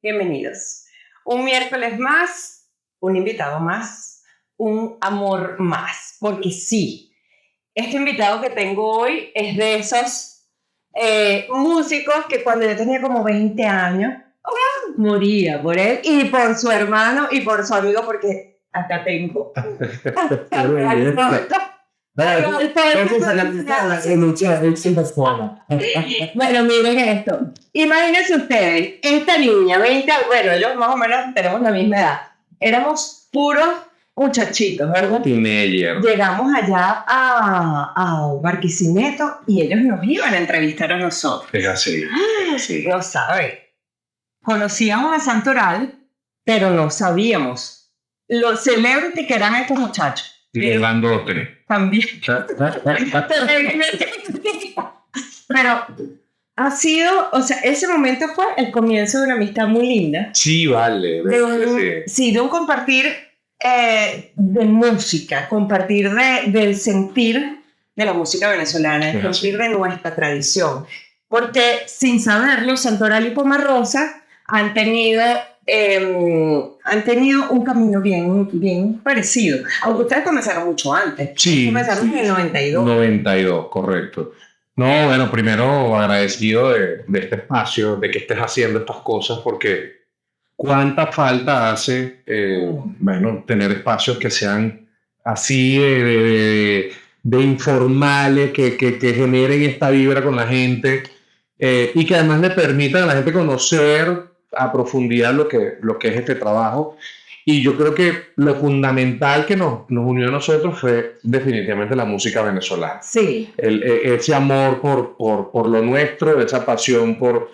Bienvenidos. Un miércoles más, un invitado más, un amor más. Porque sí, este invitado que tengo hoy es de esos músicos que cuando yo tenía como 20 años, moría por él y por su hermano y por su amigo, porque acá tengo. Bueno, miren esto. Imagínense ustedes, esta niña, 20, bueno, ellos más o menos tenemos la misma edad. Éramos puros muchachitos, ¿verdad? Teenager. Llegamos allá a Barquisimeto y ellos nos iban a entrevistar a nosotros. Es así. No sabe. Conocíamos a Santoral, pero no sabíamos lo celebrity que eran estos muchachos. Y grandote. También. Pero ha sido, o sea, ese momento fue el comienzo de una amistad muy linda. Sí, vale. De un compartir de música, compartir del sentir de la música venezolana, el sentir de nuestra tradición. Porque sin saberlo, Santoral y Pomarrosa han tenido un camino bien parecido. Aunque ustedes comenzaron mucho antes. Sí. Comenzaron en el 92. 92, correcto. No, bueno, primero agradecido de este espacio, de que estés haciendo estas cosas, porque cuánta falta hace, bueno, tener espacios que sean así de informales, que generen esta vibra con la gente y que además le permitan a la gente conocer a profundidad lo que es este trabajo. Y yo creo que lo fundamental que nos unió a nosotros fue definitivamente la música venezolana. Sí. Ese amor por lo nuestro, esa pasión por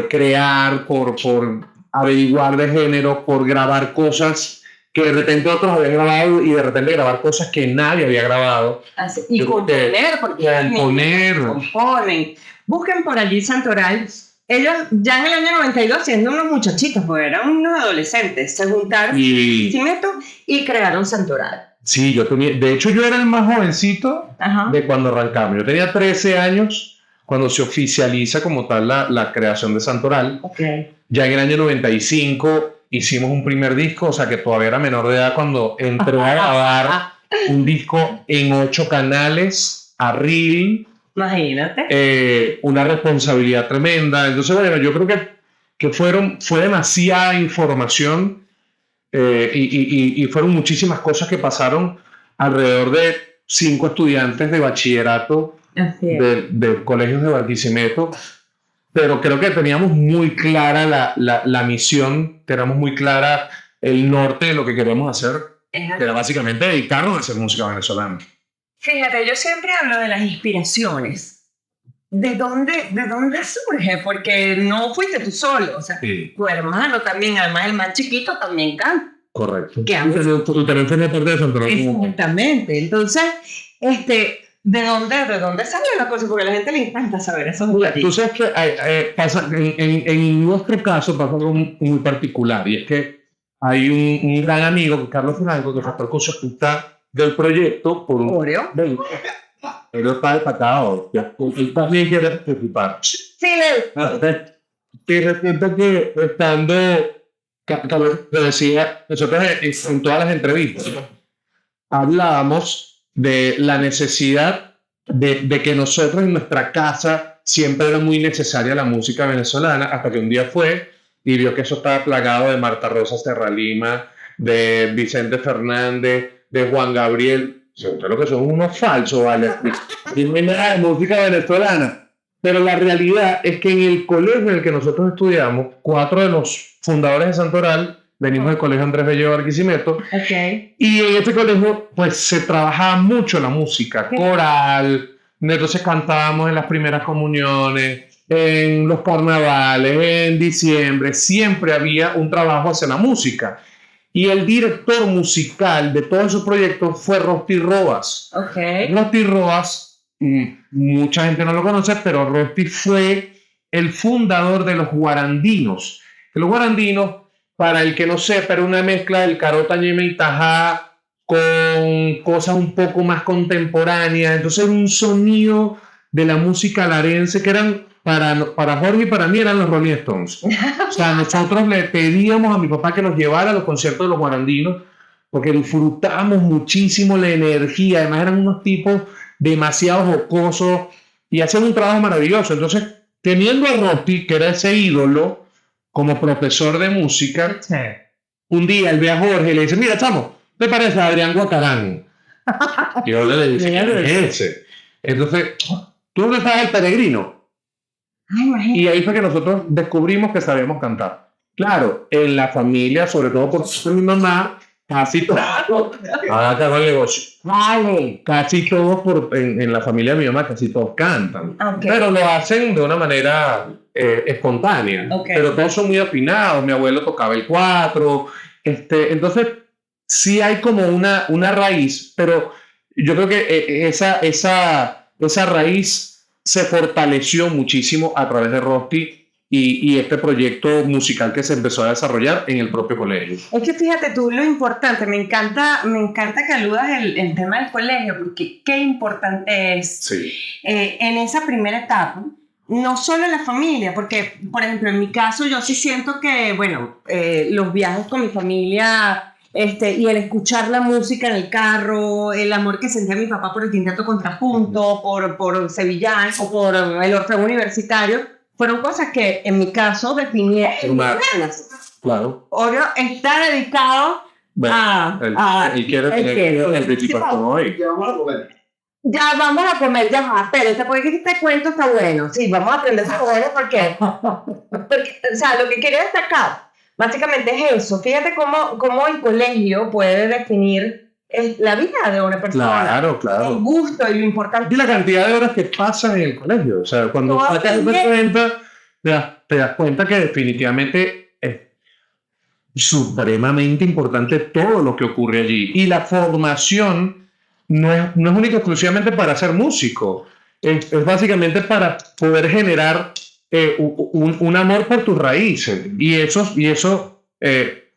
crear, por averiguar de género, por grabar cosas que de repente otros habían grabado y de repente grabar cosas que nadie había grabado. Así, y componer, porque componen. Busquen por allí Santoral. Ellos ya en el año 92, siendo unos muchachitos, porque eran unos adolescentes, se juntaron y crearon Santoral. Sí, de hecho yo era el más jovencito de cuando arrancamos. Yo tenía 13 años cuando se oficializa como tal la creación de Santoral. Okay. Ya en el año 95 hicimos un primer disco, o sea que todavía era menor de edad cuando entré a grabar un disco en 8 canales, a reel. Imagínate. Una responsabilidad tremenda. Entonces, bueno, yo creo que fue demasiada información y fueron muchísimas cosas que pasaron alrededor de 5 estudiantes de bachillerato de colegios de Barquisimeto. Pero creo que teníamos muy clara la misión, teníamos muy clara el norte de lo que queríamos hacer, que era básicamente dedicarnos a hacer música venezolana. Fíjate, yo siempre hablo de las inspiraciones. ¿De dónde surge? Porque no fuiste tú solo, o sea, tu hermano también, además el más chiquito, también canta. Correcto. Tú también tenías parte de Santoral. Exactamente. Entonces, ¿de dónde sale la cosa? Porque a la gente le encanta saber eso. Tú sabes que pasa, en nuestro caso pasa algo muy particular, y es que hay un gran amigo, Carlos Franco, que fue percusionista del proyecto por un... ¿Oreo? Él está destacado. Él también quiere participar. Sí, y resulta que estando... Te decía, nosotros en todas las entrevistas hablábamos de la necesidad de que nosotros en nuestra casa siempre era muy necesaria la música venezolana, hasta que un día fue y vio que eso estaba plagado de Marta Rosa Serralima, de Vicente Fernández, de Juan Gabriel. Yo creo que son unos falsos, ¿vale? Dime nada de música venezolana. Pero la realidad es que en el colegio en el que nosotros estudiamos, 4 de los fundadores de Santoral venimos del colegio Andrés Bello de Barquisimeto. Okay. Y en este colegio, pues, se trabajaba mucho la música, coral. Entonces cantábamos en las primeras comuniones, en los carnavales, en diciembre. Siempre había un trabajo hacia la música. Y el director musical de todos esos proyectos fue Rosti Roas. Okay. Rosti Roas, mucha gente no lo conoce, pero Rosti fue el fundador de los guarandinos. Los guarandinos, para el que no sepa, era una mezcla del carota, ñeme y tajá con cosas un poco más contemporáneas. Entonces era un sonido de la música larense que eran para Jorge y para mí eran los Rolling Stones. O sea, nosotros le pedíamos a mi papá que nos llevara a los conciertos de los guarandinos porque disfrutábamos muchísimo la energía. Además eran unos tipos demasiado jocosos y hacían un trabajo maravilloso. Entonces, teniendo a Rotti, que era ese ídolo, como profesor de música, un día él ve a Jorge y le dice, mira, chamo, ¿te parece a Adrián Guacarán? Y yo le dije, ¿quién es ese? Entonces, ¿tú dónde estás el peregrino? Ay, Y ahí fue que nosotros descubrimos que sabíamos cantar. Claro, en la familia, sobre todo por mi mamá, casi todos, vale. casi todos en la familia de mi mamá, casi todos cantan. Okay. Pero lo hacen de una manera espontánea. Okay. Pero todos son muy afinados. Mi abuelo tocaba el cuatro. Entonces, sí hay como una raíz, pero yo creo que esa raíz se fortaleció muchísimo a través de Rosti y este proyecto musical que se empezó a desarrollar en el propio colegio. Es que fíjate tú lo importante, me encanta que aludas el tema del colegio, porque qué importante es Sí. En esa primera etapa, no solo la familia, porque, por ejemplo, en mi caso yo sí siento que, bueno, los viajes con mi familia... y el escuchar la música en el carro, el amor que sentía mi papá por el quinteto contrapunto, por Sevillán o por el Orfeo Universitario, fueron cosas que en mi caso definieron. Claro. Oro está dedicado Él quiere tener el principal hoy. Ya vamos a comer, ya va, espérense, porque este cuento está bueno. Sí, vamos a aprender ese bueno porque, o sea, lo que quería destacar básicamente es eso. Fíjate cómo el colegio puede definir la vida de una persona. Claro, claro. El gusto y lo importante. Y la cantidad de horas que pasan en el colegio. O sea, cuando te das cuenta que definitivamente es supremamente importante todo lo que ocurre allí. Y la formación no es única y exclusivamente para ser músico. Es básicamente para poder generar un amor por tus raíces. Y eso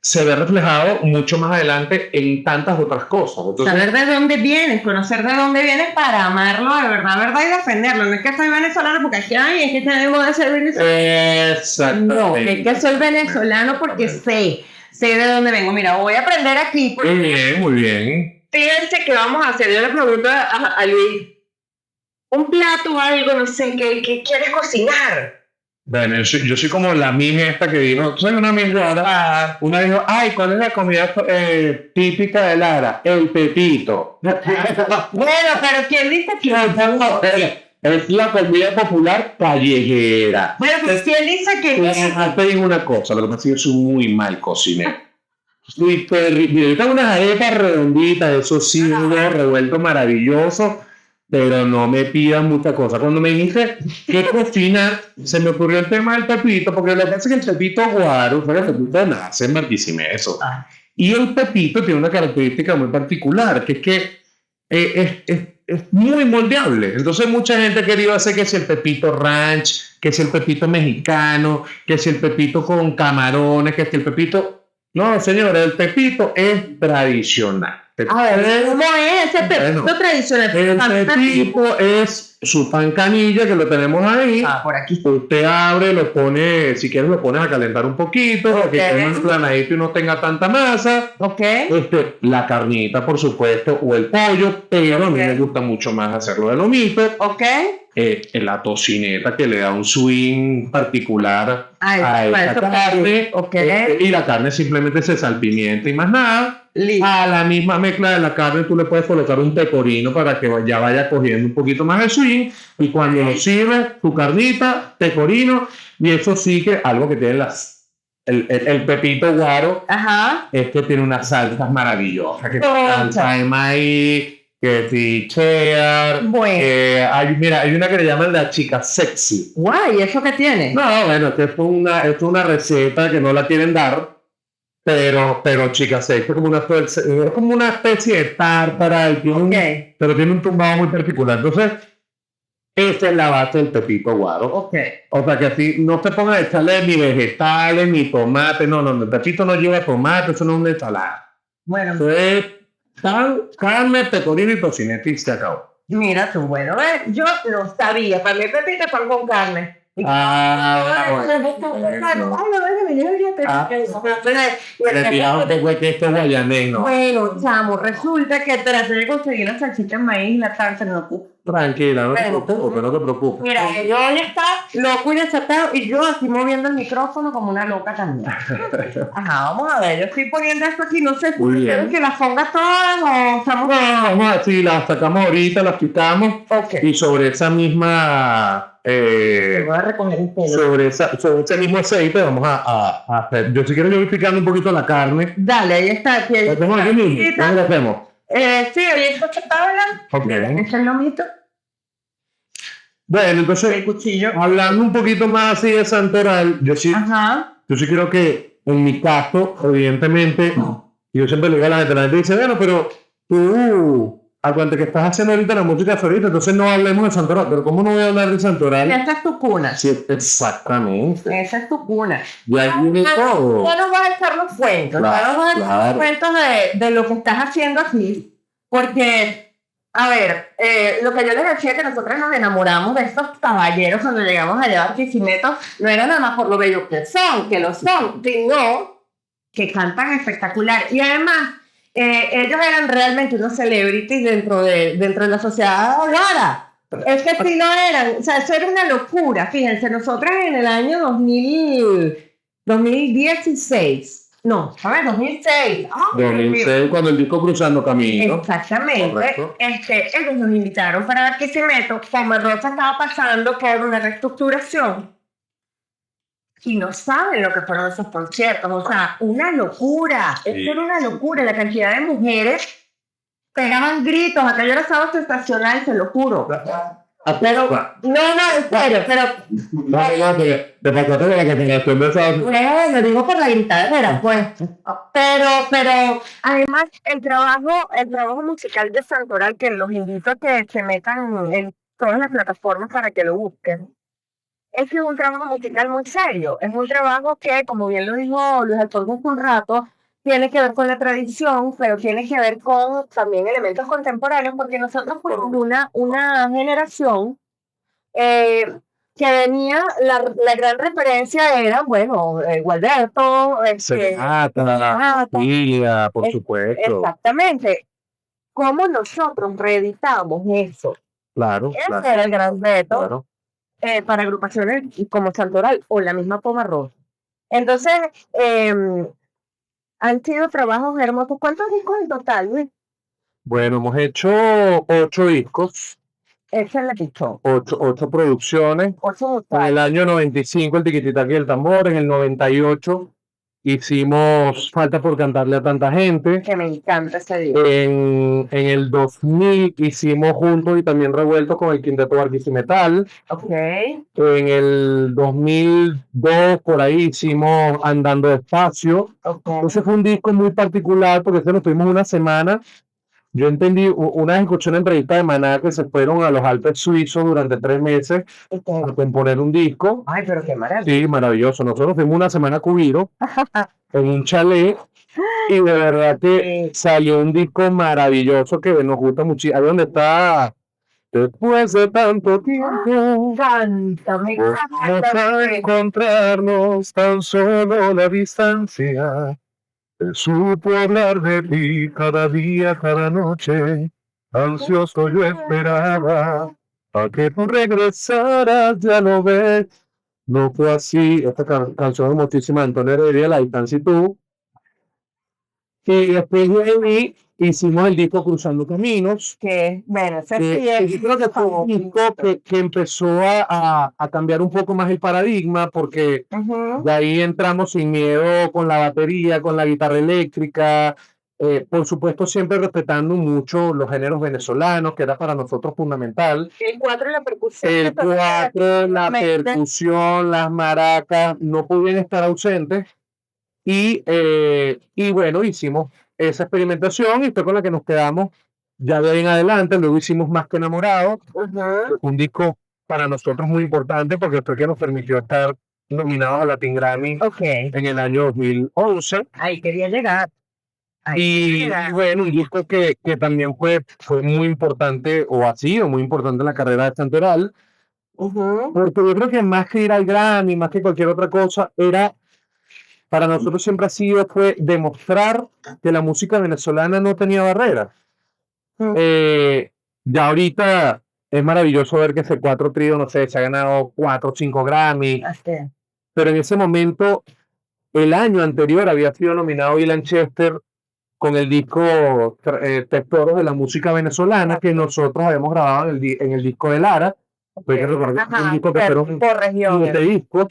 se ve reflejado mucho más adelante en tantas otras cosas. Entonces, saber de dónde vienes, conocer de dónde vienes para amarlo de verdad, y defenderlo. No es que soy venezolano porque es que tenemos de ser venezolano. Exactamente. No, es que soy venezolano porque sé de dónde vengo. Mira, voy a aprender aquí. Muy bien, muy bien. Fíjense que vamos a hacer. Yo le pregunto a Luis, un plato o algo, no sé, ¿qué quieres cocinar? Bueno, yo soy como la mija esta que dijo, soy una mija. Una dijo, ay, ¿cuál es la comida típica de Lara? El pepito. Bueno, pero ¿quién dice que es la comida popular callejera. Bueno, pues ¿quién dice que Te digo una cosa, lo que pasa es que yo soy muy mal cocinero. Soy terrible. Yo tengo unas arepas redonditas, eso sí, un revuelto maravilloso, pero no me pidan mucha cosa. Cuando me dijiste qué cocinar, se me ocurrió el tema del pepito, porque lo que pasa es que el pepito guaro, el pepito nace en Barquisimeto. Y el pepito tiene una característica muy particular, que es que es muy moldeable. Entonces mucha gente ha querido hacer que si el pepito ranch, que si el pepito mexicano, que si el pepito con camarones, que si el pepito... No, señores, el pepito es tradicional. A ver, ¿cómo es ese pepito tradicional? El pepito es su pan canilla, que lo tenemos ahí. Por aquí. Usted abre, lo pone, si quieres lo pones a calentar un poquito, para que quede más planadito y no tenga tanta masa. La carnita, por supuesto, o el pollo, pero a mí me gusta mucho más hacerlo de lomito. La tocineta, que le da un swing particular a esa carne. Y la carne simplemente se salpimienta y más nada. A la misma mezcla de la carne tú le puedes colocar un pecorino para que ya vaya cogiendo un poquito más de swing, y cuando lo sirves, tu carnita, pecorino, y eso sí que algo que tiene el pepito guaro es que tiene unas salsas maravillosas, que salsa de maíz, que si cheddar, hay una que le llaman la chica sexy. Guay, ¿eso qué tiene? No, bueno, es una receta que no la quieren dar. Pero chica sexy, es como una especie de tártara, pero tiene un tumbado muy particular. Entonces, esa es la base del pepito guaro. O sea que así no te pongas a echarle ni vegetales, ni tomate. No, el pepito no lleva tomate, eso no es una ensalada. Bueno. Entonces, carne, pecorino y tocineta y se acabó. Mira tú, bueno, yo no sabía. Para mí el pepito es pan con carne. Retirado te fue que esto guayanés, Bueno, chamo, resulta que traté de conseguir una salchicha en maíz y la salsa no pude. Tranquila, no te Bueno. preocupes, no te preocupes. Mira, yo ya está loco y desatado y yo aquí moviendo el micrófono como una loca también. Ajá, vamos a ver, yo estoy poniendo esto aquí, no sé si Muy bien. quieres que las pongas todas o estamos... Vamos a sí, las sacamos ahorita, las quitamos Ok. y sobre esa misma Te voy a recoger el pelo. sobre ese mismo aceite vamos a hacer. Yo si quiero yo voy picando un poquito la carne. Dale, ahí está. Aquí, ¿Lo hacemos aquí mismo? ¿Cómo lo hacemos? Sí, ahí está esta tabla. Ok. Este es el lomito, Bueno, entonces, el cuchillo. hablando un poquito más así de santoral, yo sí creo que en mi caso, evidentemente, yo siempre le digo a la gente dice, bueno, pero tú, acuérdate que estás haciendo ahorita la música favorita, entonces no hablemos de santoral, pero ¿cómo no voy a hablar de santoral? Esa es tu cuna. Sí, exactamente. Esa es tu cuna. Y ahí viene todo. Ya nos vas a echar los cuentos. Claro, ya nos vas a echar claro. los cuentos de lo que estás haciendo aquí. Porque, a ver, lo que yo les decía que nosotros nos enamoramos de estos caballeros cuando llegamos allá a Barquisimeto, no era nada más por lo bello que lo son, sino que cantan espectacular. Y además, ellos eran realmente unos celebrities dentro de la sociedad ahora. Es que sí lo eran, o sea, eso era una locura. Fíjense, nosotras en el año 2016, no, a ver, 2006. 2006, cuando el disco Cruzando Camino. Exactamente. Correcto. Ellos nos invitaron para Barquisimeto. Como Rosa estaba pasando por una reestructuración. Y no saben lo que fueron esos conciertos. O sea, una locura. Sí. Esto era una locura. La cantidad de mujeres pegaban gritos. Aquello era sábado sensacional, te lo juro. Pero, no, en serio, pero... Te pasaste de la combinación de esas. Lo digo por la gritadera, pues. Pero, además, el trabajo musical de Santoral, que los invito a que se metan en todas las plataformas para que lo busquen. Es que es un trabajo musical muy serio. Es un trabajo que, como bien lo dijo Luis Alfonso hace un rato, tiene que ver con la tradición, pero tiene que ver con también elementos contemporáneos, porque nosotros fuimos una generación que venía, la gran referencia era, bueno, Gualberto, Serenata, Lilia, por supuesto. exactamente. ¿Cómo nosotros reeditamos eso? Claro, Ese era el gran reto. claro. Para agrupaciones como Santoral o la misma Poma Rosa. Entonces, han sido trabajos hermosos. ¿Cuántos discos en total, Luis? Bueno, hemos hecho 8 discos, Esa es la pichón. 8 producciones. 8 En el año 95 el Tiquititaqui y el Tambor, en el 98 hicimos Falta por cantarle a tanta gente. Que me encanta ese disco. En el 2000 hicimos Juntos y también Revueltos con el Quinteto Barquisimetal. Ok. En el 2002 por ahí hicimos Andando Despacio. Okay. Entonces fue un disco muy particular porque nos tuvimos una semana. Yo entendí, una vez escuché una entrevista de Maná que se fueron a los Alpes suizos durante 3 meses a componer un disco. Ay, pero qué maravilla. Sí, maravilloso. Nosotros fuimos una semana a Cubiro en un chalet y de verdad que salió un disco maravilloso que nos gusta muchísimo. Ahí donde está, después de tanto tiempo, Cántame, vamos a encontrarnos tan solo la distancia. Te supo hablar de ti cada día, cada noche. Ansioso yo esperaba a que tú regresaras, ya lo ves. No fue así. Esta canción es muchísima de Antonio Heredia, La distancia y tú. Y después de ahí hicimos el disco Cruzando Caminos. Que, bueno, ese sí Yo creo que fue un disco que empezó a cambiar un poco más el paradigma porque de ahí entramos sin miedo con la batería, con la guitarra eléctrica, por supuesto siempre respetando mucho los géneros venezolanos, que era para nosotros fundamental. El 4 y la percusión. El 4, la percusión, las maracas, no podían estar ausentes. Y bueno, hicimos esa experimentación y fue con la que nos quedamos ya de ahí en adelante. Luego hicimos Más que Enamorados, un disco para nosotros muy importante porque fue que nos permitió estar nominados a Latin Grammy en el año 2011. Ahí quería llegar. Y bueno, un disco que también fue muy importante o ha sido muy importante en la carrera de Santoral Porque yo creo que más que ir al Grammy, más que cualquier otra cosa, para nosotros siempre fue demostrar que la música venezolana no tenía barreras. Eh, ya ahorita es maravilloso ver que ese Cuatro Trío, no sé, se ha ganado 4 o 5 Grammy, pero en ese momento, el año anterior había sido nominado Ilan Chester con el disco Tesoros de la música venezolana que nosotros habíamos grabado en el disco de Lara. Porque recordar que es un disco que fueron Por regiones. 7 discos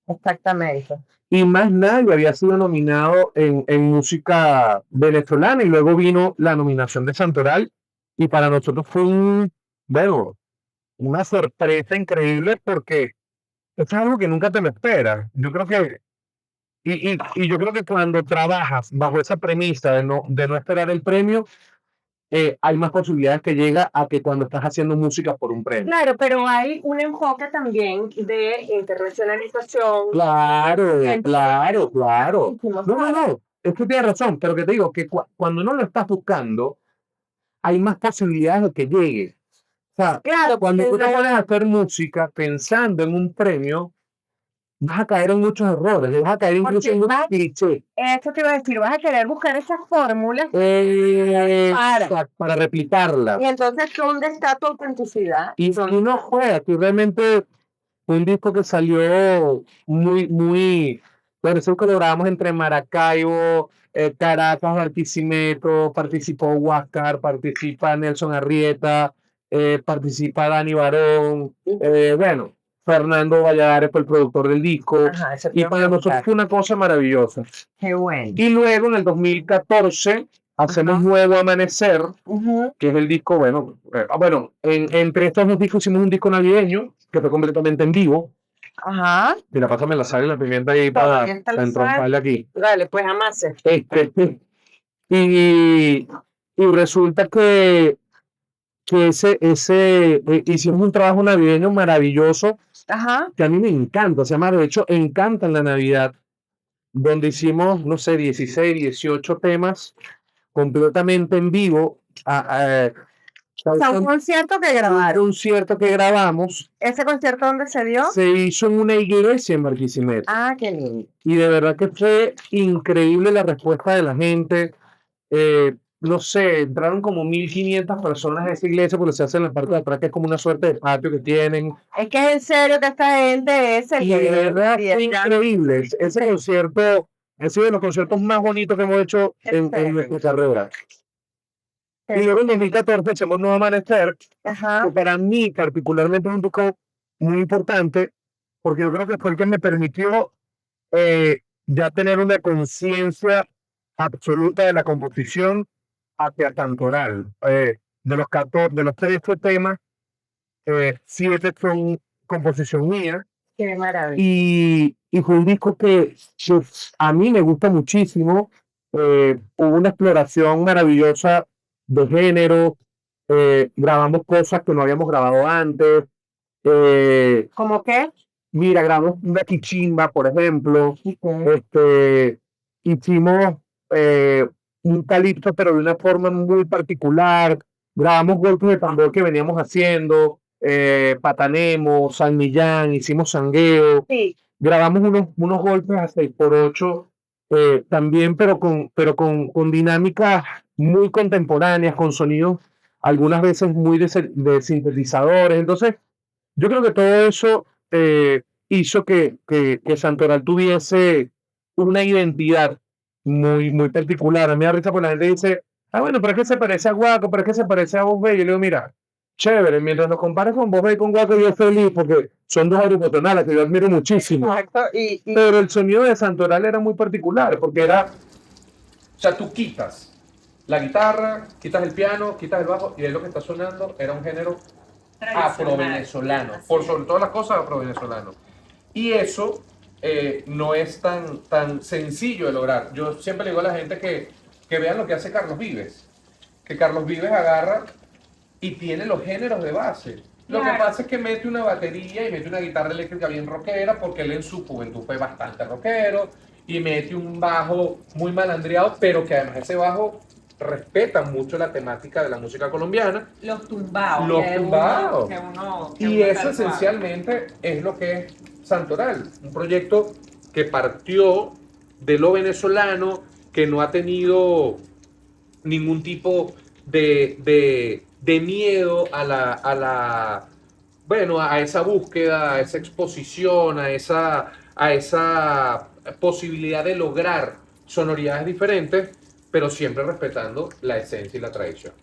Exactamente. y más nadie había sido nominado en música venezolana y luego vino la nominación de Santoral y para nosotros fue bueno, una sorpresa increíble porque eso es algo que nunca te lo esperas. Yo creo que y yo creo que cuando trabajas bajo esa premisa de no esperar el premio, hay más posibilidades que llega a que cuando estás haciendo música por un premio. Claro, pero hay un enfoque también de internacionalización. Claro, claro, claro. No. Es que tienes razón, pero que te digo que cuando no lo estás buscando, hay más posibilidades de que llegue. O sea, Claro, cuando tú te pero- pones a hacer música pensando en un premio, vas a caer en muchos errores, vas a caer incluso en un cliché. Esto te iba a decir, vas a querer buscar esas fórmulas Para replicarla. y entonces, ¿dónde está tu autenticidad? Y no juega, que realmente un disco que salió muy, bueno, eso que lo grabamos entre Maracaibo, Caracas, Barquisimeto, participó Huáscar, participa Nelson Arrieta, participa Dani Barón, bueno, Fernando Valladares fue el productor del disco, Ajá, eso te y iba a para nosotros preguntar. fue una cosa maravillosa. Qué bueno. Y luego en el 2014 hacemos Nuevo Amanecer, que es el disco, bueno, entre estos dos discos hicimos un disco navideño, que fue completamente en vivo. Ajá. Mira, pásame la sal y la pimienta ahí para entromparle aquí. Dale, pues amase. Y resulta que hicimos un trabajo navideño maravilloso, Ajá. que a mí me encanta, se llama, de hecho, encanta en la Navidad, donde hicimos, no sé, 16, 18 temas completamente en vivo. O sea, un concierto que Un grabaron. concierto que grabamos ¿Ese concierto dónde se dio? se hizo en una iglesia en Barquisimeto. Ah, qué lindo. Y de verdad que fue increíble la respuesta de la gente. No sé, entraron como 1500 personas a esa iglesia porque se hace en la parte de atrás, que es como una suerte de patio que tienen. Es que es en serio que esta gente es el Y de verdad fue increíble. Ese concierto ha sido de los conciertos más bonitos que hemos hecho en nuestra carrera. Y luego en 2014 hacemos Nuevo Amanecer, que para mí particularmente es un disco muy importante, porque yo creo que fue el que me permitió ya tener una conciencia absoluta de la composición hacia Cantoral. De los 14, de los 13 temas, 7 son composición mía. Qué maravilla. Y fue un disco que a mí me gusta muchísimo. Hubo una exploración maravillosa de género. Grabamos cosas que no habíamos grabado antes. ¿Cómo qué? Mira, grabamos una quichimba, por ejemplo. Hicimos un calipso, pero de una forma muy particular. Grabamos golpes de tambor que veníamos haciendo. Patanemo, San Millán, hicimos sangueo. Sí. Grabamos unos golpes a 6x8 también, pero con dinámicas muy contemporáneas, con sonidos algunas veces muy de sintetizadores. Entonces, yo creo que todo eso hizo que Santoral tuviese una identidad muy particular. A mí me da risa porque la gente dice, bueno, pero es que se parece a Guaco, pero es que se parece a Voz B. Yo le digo, mira, chévere, mientras nos compares con Voz B y con Guaco, yo estoy feliz porque son dos grupos tonales que yo admiro muchísimo. Exacto. Pero el sonido de Santoral era muy particular porque era, o sea, tú quitas la guitarra, quitas el piano, quitas el bajo y ahí lo que está sonando era un género afro-venezolano, por sobre todas las cosas afro-venezolano. Y eso no es tan sencillo de lograr. Yo siempre le digo a la gente que vean lo que hace Carlos Vives. Que Carlos Vives agarra y tiene los géneros de base. Lo que pasa es que mete una batería y mete una guitarra eléctrica bien rockera, porque él en su juventud fue bastante rockero, y mete un bajo muy malandreado, pero que además ese bajo respetan mucho la temática de la música colombiana. Los tumbados. Los tumbados. Que Y uno eso tal cual. esencialmente es lo que es Santoral, un proyecto que partió de lo venezolano, que no ha tenido ningún tipo de miedo bueno, a esa búsqueda, a esa exposición, a esa posibilidad de lograr sonoridades diferentes, pero siempre respetando la esencia y la tradición.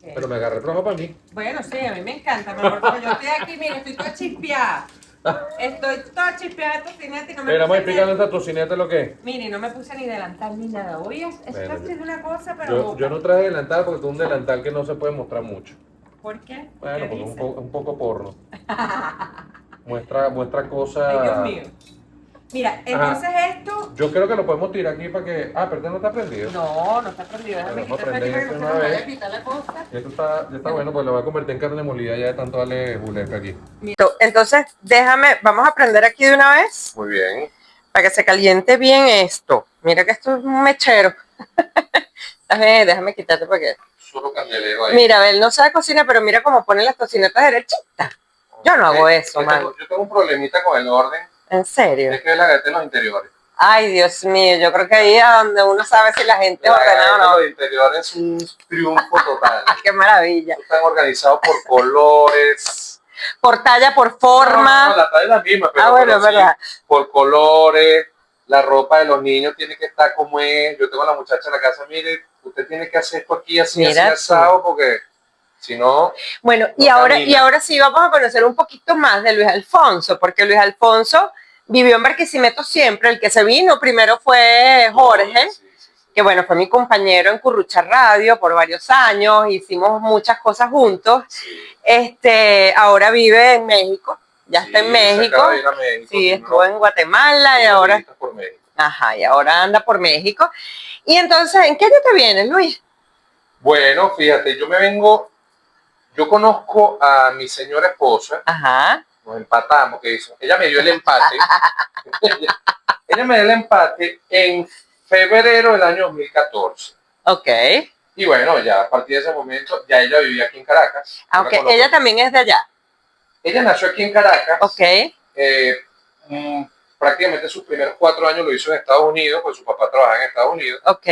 Pero me agarré trabajo para mí. Bueno, sí, a mí me encanta, mi amor, pero yo estoy aquí, mira, estoy toda chispeada. Estoy toda chispeada de tocineta y no me Mira, vamos a puse explicarle a esta tocineta lo que es. Mire, no me puse ni delantal ni nada. Hoy es Bueno, casi una cosa, pero yo no traje delantal porque es un delantal que no se puede mostrar mucho. ¿Por qué? Bueno, ¿Qué porque es dice? un poco porno. Muestra cosas. Ay, Dios mío. Mira, entonces esto... Yo creo que lo podemos tirar aquí para que... Ah, pero este no está prendido. No está prendido. Déjame Vamos a quitar aquí prender para que esto no una se me vez. vaya a quitar la cosa. Ya está bueno, pues lo voy a convertir en carne molida ya de tanto darle juleca aquí. Entonces, vamos a prender aquí de una vez Muy bien. para que se caliente bien esto. Mira que esto es un mechero. Déjame quitarte porque... Solo candelero ahí. Mira, él no sabe cocinar, pero mira cómo ponen las tocinetas derechitas. Yo no hago eso, man. Yo tengo un problemita con el orden. ¿En serio? Es que la gata en los interiores. Ay, Dios mío, yo creo que ahí es donde uno sabe si la gente es ordenada o no. Los interiores es un triunfo total. ¡Qué maravilla! Están organizados por colores. Por talla, por forma. No, la talla es la misma, pero, bueno, pero es verdad. por colores. La ropa de los niños tiene que estar como es. Yo tengo a la muchacha en la casa, mire, usted tiene que hacer esto aquí así, Mira así asado, porque si no... Bueno, no y ahora sí vamos a conocer un poquito más de Luis Alfonso, porque Luis Alfonso vivió en Barquisimeto siempre. El que se vino primero fue Jorge, Sí. que bueno, fue mi compañero en Currucha Radio por varios años, hicimos muchas cosas juntos. Ahora vive en México, ya está en México. Sí, estuvo en Guatemala y ahora... Por México. Ajá, y ahora anda por México. Y entonces, ¿en qué año te vienes, Luis? Bueno, fíjate, yo conozco a mi señora esposa. Ajá. Nos empatamos, que hizo. Ella me dio el empate. ella me dio el empate en febrero del año 2014. Ok. Y bueno, ya a partir de ese momento, ya ella vivía aquí en Caracas. Aunque ella también es de allá. Ella nació aquí en Caracas. Ok. Prácticamente sus primeros 4 años lo hizo en Estados Unidos, pues su papá trabajaba en Estados Unidos. Ok.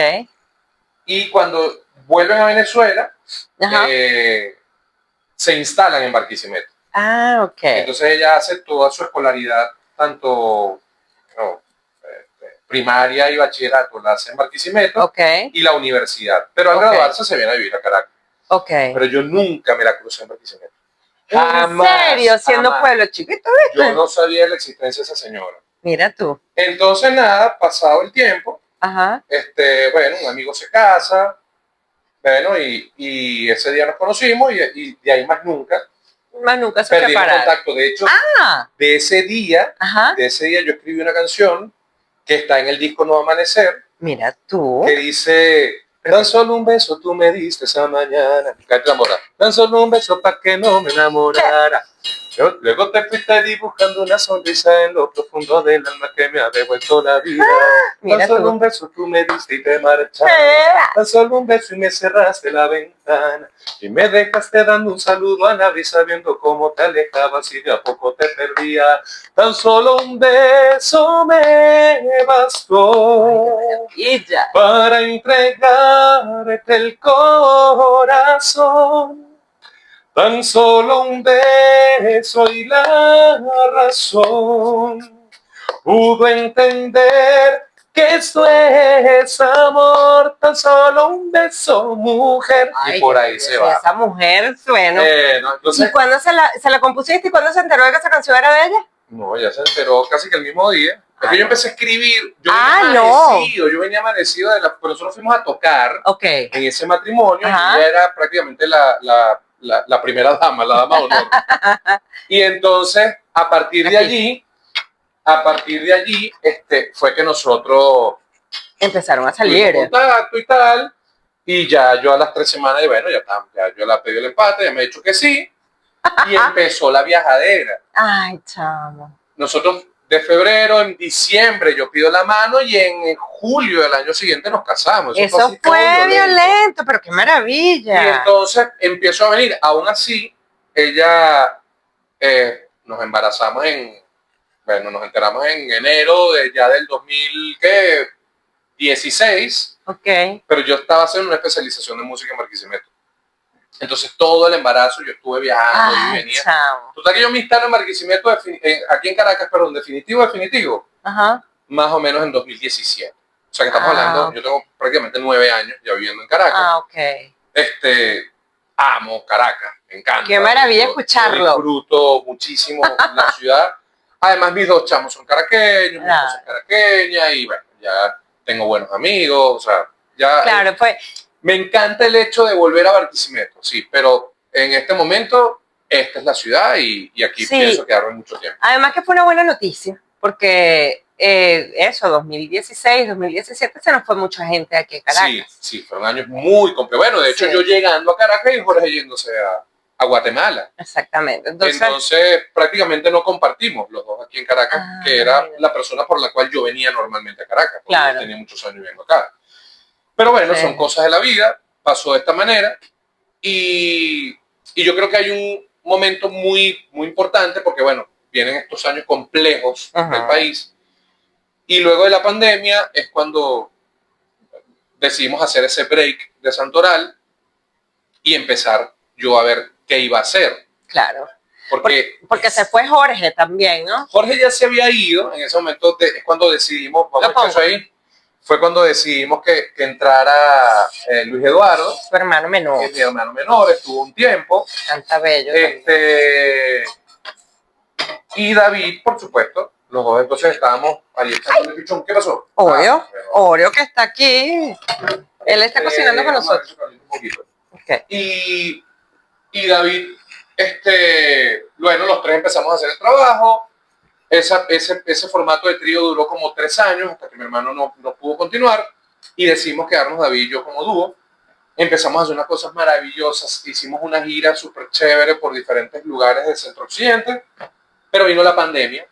Y cuando vuelven a Venezuela, se instalan en Barquisimeto. Ah, ok. Entonces ella hace toda su escolaridad, tanto primaria y bachillerato, la hace en Barquisimeto. Ok. Y la universidad. Pero al graduarse se viene a vivir a Caracas. Ok. Pero yo nunca me la crucé en Barquisimeto. ¿En serio? Siendo pueblo chiquito, ¿viste? Yo no sabía de la existencia de esa señora. Mira tú. Entonces, nada, pasado el tiempo, bueno, un amigo se casa, bueno, y ese día nos conocimos y de ahí más nunca. Más nunca se perdimos separaron. contacto. De hecho, de ese día yo escribí una canción que está en el disco Nuevo Amanecer. Mira tú. Que dice, tan solo un beso tú me diste esa mañana. Cállate la mora. Tan solo un beso para que no me enamorara. Luego te fuiste dibujando una sonrisa en lo profundo del alma que me ha devuelto la vida. Tan solo un beso tú me diste y te marchaste. Tan solo un beso y me cerraste la ventana. Y me dejaste dando un saludo a nadie sabiendo cómo te alejabas y de a poco te perdía. Tan solo un beso me bastó para entregarte el corazón. Tan solo un beso y la razón pudo entender que esto es amor. Tan solo un beso, mujer. Ay, y por ahí se va. Esa mujer suena. Entonces, ¿Y cuándo se la compusiste y cuándo se enteró de que esa canción era de ella? No, ya se enteró casi que el mismo día. Es que yo empecé a escribir. Yo venía amanecido pero nosotros fuimos a tocar en ese matrimonio. Y ella era prácticamente la primera dama, la dama de honor. Y entonces, a partir de allí, fue que nosotros empezaron a salir. Contacto y tal. Y ya yo a las 3 semanas, y bueno, ya yo le pedí el empate, ya me he dicho que sí. Y empezó la viajadera. Ay, chamo. Nosotros de febrero, en diciembre yo pido la mano y en julio del año siguiente nos casamos. Eso así como fue violento, pero qué maravilla. Y entonces empiezo a venir. Aún así, ella nos embarazamos nos enteramos en enero ya del 2016. Ok. Pero yo estaba haciendo una especialización de música en Barquisimeto. Entonces todo el embarazo yo estuve viajando y venía. Chao. Total que yo me instalo en Barquisimeto, aquí en Caracas, perdón, definitivo, Ajá. más o menos en 2017. O sea que estamos hablando, yo tengo prácticamente 9 años ya viviendo en Caracas. Ok. Amo Caracas, me encanta. Qué maravilla escucharlo. Yo disfruto muchísimo la ciudad. Además, mis 2 chamos son caraqueños, mi esposa es caraqueña y bueno, ya tengo buenos amigos, o sea, ya... Claro, pues... Me encanta el hecho de volver a Barquisimeto, sí, pero en este momento esta es la ciudad y aquí pienso quedarme mucho tiempo. Además que fue una buena noticia, porque 2016, 2017 se nos fue mucha gente aquí en Caracas. Sí, fueron años muy complejos. Bueno, de hecho yo llegando a Caracas y Jorge yéndose a Guatemala. Exactamente. Entonces prácticamente no compartimos los dos aquí en Caracas, que era la persona por la cual yo venía normalmente a Caracas, porque yo tenía muchos años viviendo acá. Pero bueno, son cosas de la vida, pasó de esta manera y yo creo que hay un momento muy, muy importante porque bueno, vienen estos años complejos del país y luego de la pandemia es cuando decidimos hacer ese break de Santoral y empezar yo a ver qué iba a hacer. Claro. Porque se fue Jorge también, ¿no? Jorge ya se había ido, en ese momento es cuando decidimos, fue cuando decidimos que entrara Luis Eduardo, su hermano menor. Que es mi hermano menor, estuvo un tiempo. Canta bello. Y David, por supuesto, los dos entonces estábamos ahí echando el pichón. ¿Qué pasó? Oreo que está aquí. Él está cocinando con nosotros. Y David, bueno, los 3 empezamos a hacer el trabajo. Ese formato de trío duró como 3 años hasta que mi hermano no pudo continuar y decidimos quedarnos David y yo como dúo. Empezamos a hacer unas cosas maravillosas, hicimos una gira súper chévere por diferentes lugares del centro occidente, pero vino la pandemia.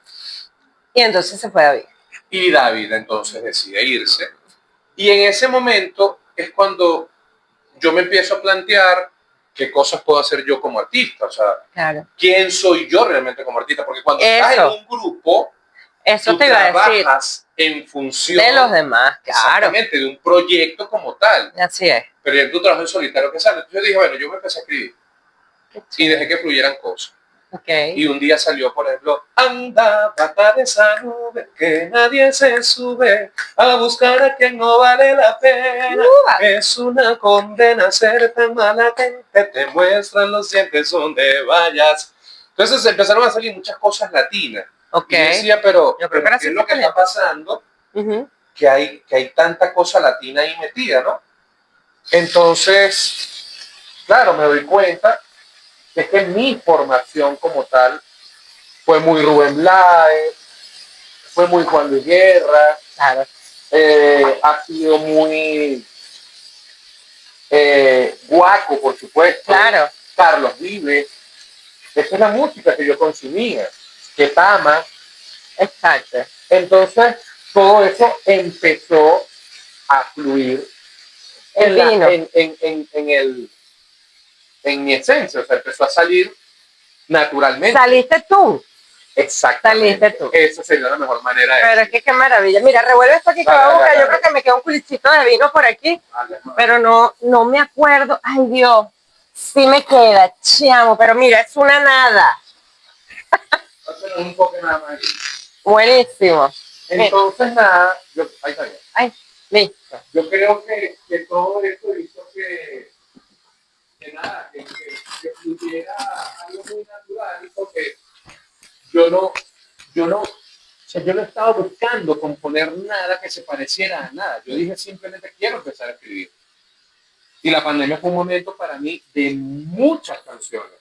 Y entonces se fue David. Y David entonces decide irse. Y en ese momento es cuando yo me empiezo a plantear qué cosas puedo hacer yo como artista, o sea, quién soy yo realmente como artista, porque cuando estás en un grupo, tú te trabajas en función de los demás, exactamente, de un proyecto como tal. Así es. Pero ya tu trabajo en solitario que sale. Entonces yo dije, bueno, yo me empecé a escribir y dejé que fluyeran cosas. Y un día salió, por ejemplo, anda, baja de esa nube, que nadie se sube a buscar a quien no vale la pena. Es una condena ser tan mala que te muestran los dientes donde vayas. Entonces empezaron a salir muchas cosas latinas. Y yo decía, pero ¿qué es lo que está pasando? Que hay tanta cosa latina ahí metida, ¿no? Entonces, claro, me doy cuenta es que mi formación como tal fue muy Rubén Blades, fue muy Juan Luis Guerra, ha sido muy Guaco, por supuesto, Carlos Vives. Esa es la música que yo consumía, que Tama. Exacto. Entonces, todo eso empezó a fluir en mi esencia, o sea, empezó a salir naturalmente. ¿Saliste tú? Exactamente. Saliste tú. Esa sería la mejor manera de Pero es que qué maravilla. Mira, revuelve esto aquí que va a buscar. Yo creo que me queda un culicito de vino por aquí, pero no me acuerdo. Ay, Dios, sí me queda, chamo, pero mira, es una nada. Un poco nada más. Buenísimo. Entonces, nada, ahí está bien. Ay, listo. Yo creo que todo esto hizo que fluyera algo muy natural, porque yo no estaba buscando componer nada que se pareciera a nada. Yo dije simplemente quiero empezar a escribir. Y la pandemia fue un momento para mí de muchas canciones.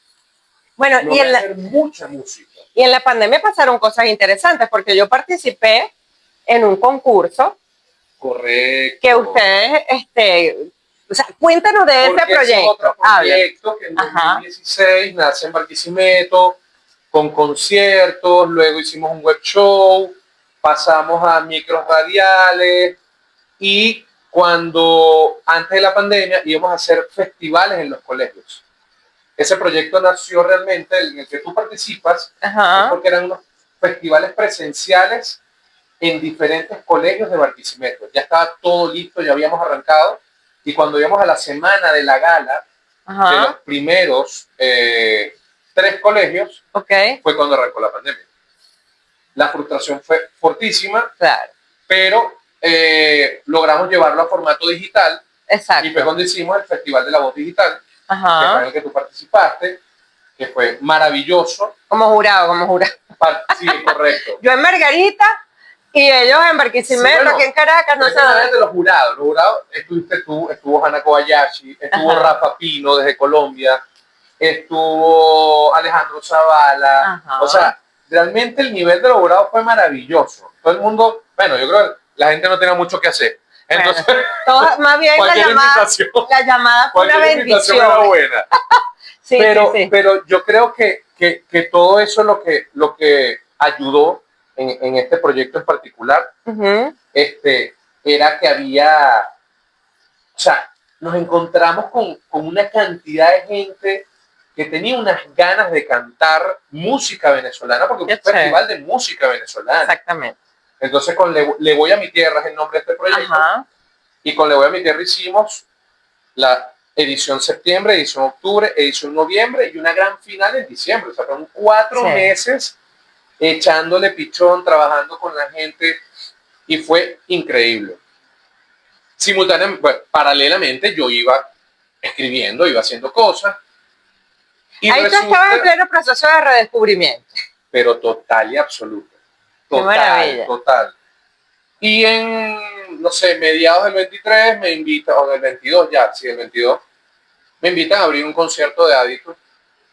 Bueno, y hacer mucha música. Y en la pandemia pasaron cosas interesantes, porque yo participé en un concurso. Correcto. Que ustedes, o sea, cuéntanos de ese proyecto. Es otro proyecto que en 2016 nace en Barquisimeto. con conciertos, luego hicimos un web show, pasamos a micros radiales y cuando antes de la pandemia íbamos a hacer festivales en los colegios. Ese proyecto nació realmente, en el que tú participas, es porque eran unos festivales presenciales en diferentes colegios de Barquisimeto. Ya estaba todo listo, ya habíamos arrancado, y cuando íbamos a la semana de la gala de los primeros 3 colegios, fue cuando arrancó la pandemia. La frustración fue fortísima, Claro. pero logramos llevarlo a formato digital. Exacto. Y fue cuando hicimos el Festival de la Voz Digital, que fue en el que tú participaste, que fue maravilloso. Como jurado. Sí, correcto. Yo en Margarita y ellos en Barquisimeto, Sí, bueno, aquí en Caracas, no sé dónde. de los jurados. Los jurados estuviste tú, estuvo Hana Kobayashi, estuvo Rafa Pino desde Colombia, estuvo Alejandro Zavala. O sea, realmente el nivel de los jurados fue maravilloso. Todo el mundo, bueno, yo creo que la gente no tenía mucho que hacer. Entonces, bueno, más bien la llamada fue una bendición. Era buena. Sí, pero yo creo que todo eso lo que ayudó en este proyecto en particular, era que había, o sea, nos encontramos con una cantidad de gente que tenía unas ganas de cantar música venezolana, porque es un festival de música venezolana. Exactamente. Entonces con Le Voy a mi Tierra es el nombre de este proyecto, y con Le Voy a mi Tierra hicimos la edición septiembre, edición octubre, edición noviembre y una gran final en diciembre. O sea, fueron 4 meses echándole pichón, trabajando con la gente, y fue increíble. Simultáneamente, bueno, paralelamente yo iba escribiendo, iba haciendo cosas. Y ahí tú estabas en pleno proceso de redescubrimiento. Pero total y absoluto. Total. Y en, no sé, mediados del 23 me invitan, o del 22 ya, sí, el 22, me invitan a abrir un concierto de Adictus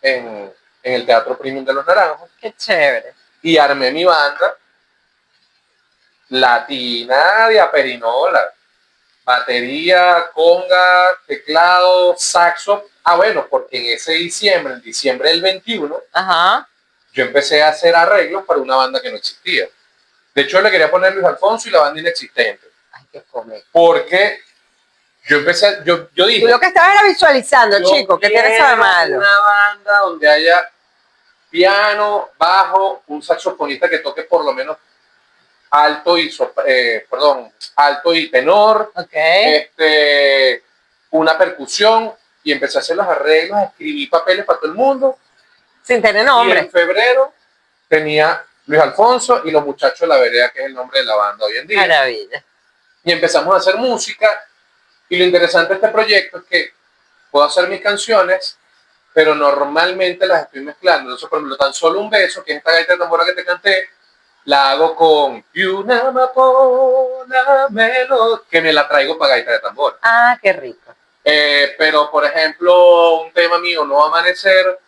en el Teatro Premium de Los Naranjos. Qué chévere. Y armé mi banda latina de aperinola. Batería, conga, teclado, saxo. Bueno, porque en ese diciembre, en diciembre del 21, yo empecé a hacer arreglos para una banda que no existía. De hecho, le quería poner Luis Alfonso y la banda inexistente. Ay, qué come. Porque yo empecé, yo dije... Tú lo que estabas era visualizando, chico, ¿qué tienes de malo? Una banda donde haya piano, bajo, un saxofonista que toque por lo menos alto y tenor, una percusión, y empecé a hacer los arreglos, escribí papeles para todo el mundo. Sin tener nombre. Y en febrero tenía Luis Alfonso y Los Muchachos de la Vereda, que es el nombre de la banda hoy en día. Maravilla. Y empezamos a hacer música, y lo interesante de este proyecto es que puedo hacer mis canciones, pero normalmente las estoy mezclando. Entonces, por ejemplo, Tan Solo un Beso, que es esta gaita de tambora que te canté, la hago con Y una amapola melodía, que me la traigo para gaita de tambora. Ah, qué rico. Pero, por ejemplo, un tema mío, No Amanecer,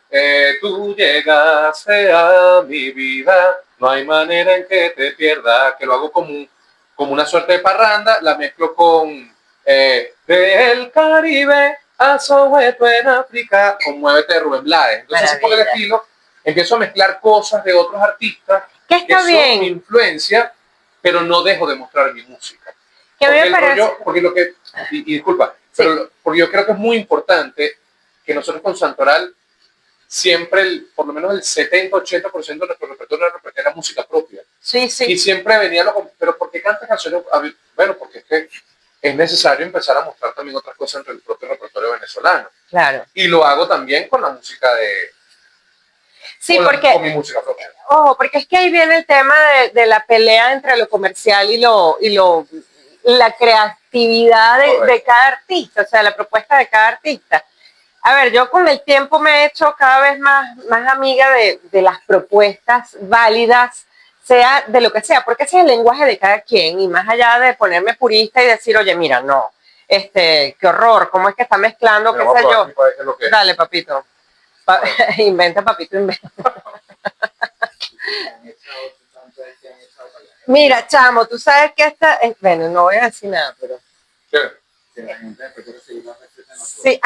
tú llegaste a mi vida, no hay manera en que te pierda, que lo hago como una suerte de parranda, la mezclo con Del Caribe a Soweto en África, con Muévete de Rubén Blades. Entonces, así por el estilo, empiezo a mezclar cosas de otros artistas que son mi influencia, pero no dejo de mostrar mi música. Que porque lo que, y disculpa, pero porque yo creo que es muy importante que nosotros con Santoral siempre, por lo menos el 70-80% de nuestro repertorio era música propia. Sí, sí. Y siempre venía pero ¿por qué cantas canciones? Bueno, porque es que es necesario empezar a mostrar también otras cosas entre el propio repertorio venezolano. Claro. Y lo hago también con la música de... Sí, con mi música propia. Ojo, porque es que ahí viene el tema de la pelea entre lo comercial y la creatividad de cada artista, o sea, la propuesta de cada artista. A ver, yo con el tiempo me he hecho cada vez más amiga de las propuestas válidas, sea de lo que sea, porque ese es el lenguaje de cada quien, y más allá de ponerme purista y decir, oye, mira, no, qué horror, ¿cómo es que está mezclando, qué sé yo? Dale, papito. Inventa, papito, inventa. Mira, chamo, tú sabes que bueno, no voy a decir nada, pero... Sí,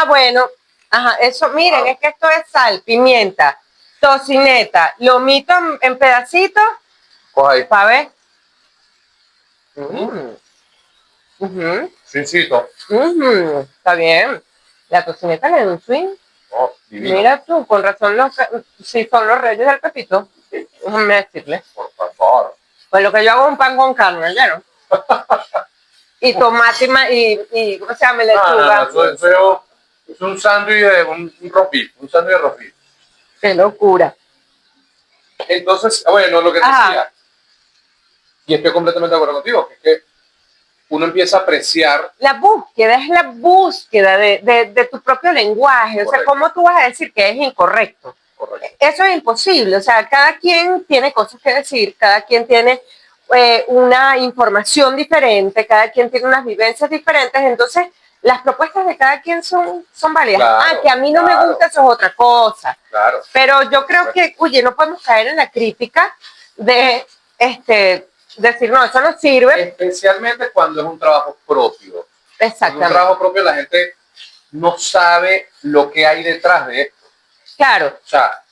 bueno, ajá, eso, miren, es que esto es sal, pimienta, tocineta, lomito en pedacitos, Coja ahí. para ver. Fincito. Está bien. La tocineta le da un swing. Oh, divino. Mira tú, con razón, si son los reyes del pepito, déjame decirle. Por favor. Pues lo que yo hago es un pan con carne, ¿ya no? Y tomate y ¿cómo se llama? Lechuga. Eso es un sándwich de un roast, un sándwich de roast. Qué locura. Entonces, bueno, lo que te Ajá. decía, y estoy completamente de acuerdo contigo, que es que uno empieza a apreciar. La búsqueda es la búsqueda de tu propio lenguaje. O sea, Correcto. ¿cómo tú vas a decir que es incorrecto? Correcto. Eso es imposible. O sea, cada quien tiene cosas que decir, cada quien tiene una información diferente, cada quien tiene unas vivencias diferentes. Entonces, las propuestas de cada quien son válidas. Claro, Que a mí no me claro. gusta, eso es otra cosa. Claro. Pero yo creo que, oye, no podemos caer en la crítica de decir, no, eso no sirve. Especialmente cuando es un trabajo propio. Cuando es un Exactamente. trabajo propio, la gente no sabe lo que hay detrás de esto. Claro. O sea,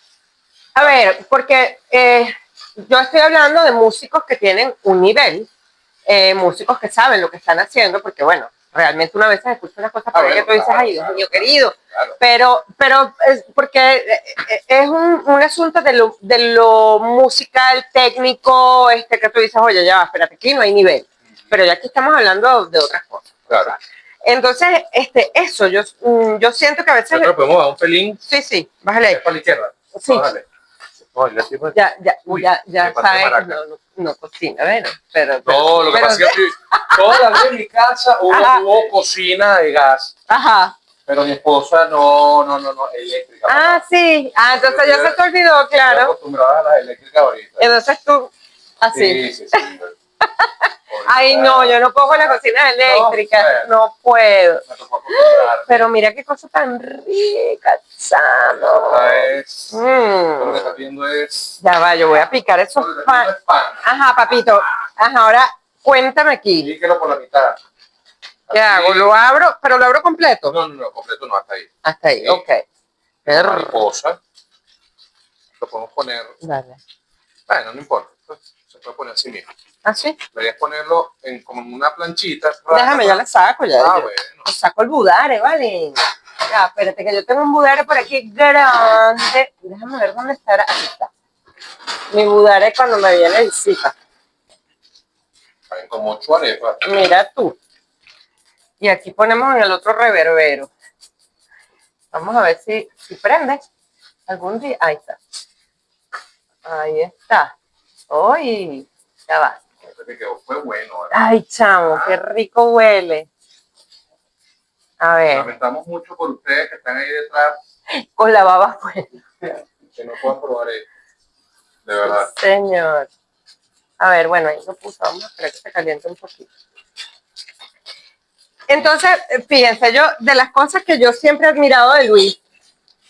A ver, porque yo estoy hablando de músicos que tienen un nivel, músicos que saben lo que están haciendo, porque bueno, realmente una vez escucha unas cosas por ahí que tú dices, ay, Dios mío, querido, claro. pero es porque es un asunto de lo musical, técnico, que tú dices, oye, ya va, espérate, aquí no hay nivel, pero ya aquí estamos hablando de otras cosas. Claro. Entonces, eso, yo siento que a veces... Nosotros podemos dar un pelín. Sí, bájale ahí. Para la izquierda. Sí. Bájale. No, Uy, ya me pasé sabes, maraca. no cocina, bueno, pero No, lo que pasa es que toda la vida en mi casa hubo cocina de gas, ajá. pero mi esposa no, eléctrica. Ah, sí. Entonces ya se te olvidó, Estoy claro. acostumbrada a las eléctricas ahorita. Entonces tú, así. Sí. Ay, no, yo no pongo la cocina eléctrica, no puedo. Me tocó acostumbrarme. Pero mira qué cosa tan rica, chamo. Lo que está viendo es... Ya va, yo voy a picar esos Lo que está viendo es pan. Ajá, papito. Ajá, ahora cuéntame aquí. Píquelo por la mitad. ¿Qué hago? ¿Lo abro? ¿Pero lo abro completo? No, completo no, hasta ahí. Hasta ahí, Sí. ok. Mariposa. Lo podemos poner... Dale. Bueno, no importa. Se puede poner así mismo. ¿Ah, sí? Deberías ponerlo como en una planchita. Déjame, ya la saco. Ya, Bueno. Saco el budare, ¿vale? Ya, espérate, que yo tengo un budare por aquí grande. Déjame ver dónde estará. Aquí está. Mi budare cuando me viene visita. Hay como 8 arepas. Mira tú. Y aquí ponemos en el otro reverbero. Vamos a ver si prende. Algún día. Ahí está. Ahí está. ¡Uy! Ya va. Fue bueno. ¿Verdad? Ay, chamo, qué rico huele. A ver. Lamentamos mucho por ustedes que están ahí detrás. Con la baba afuera. Que no puedan probar esto. De verdad. Señor. A ver, bueno, ahí lo puso. Vamos a esperar que se caliente un poquito. Entonces, fíjense, de las cosas que yo siempre he admirado de Luis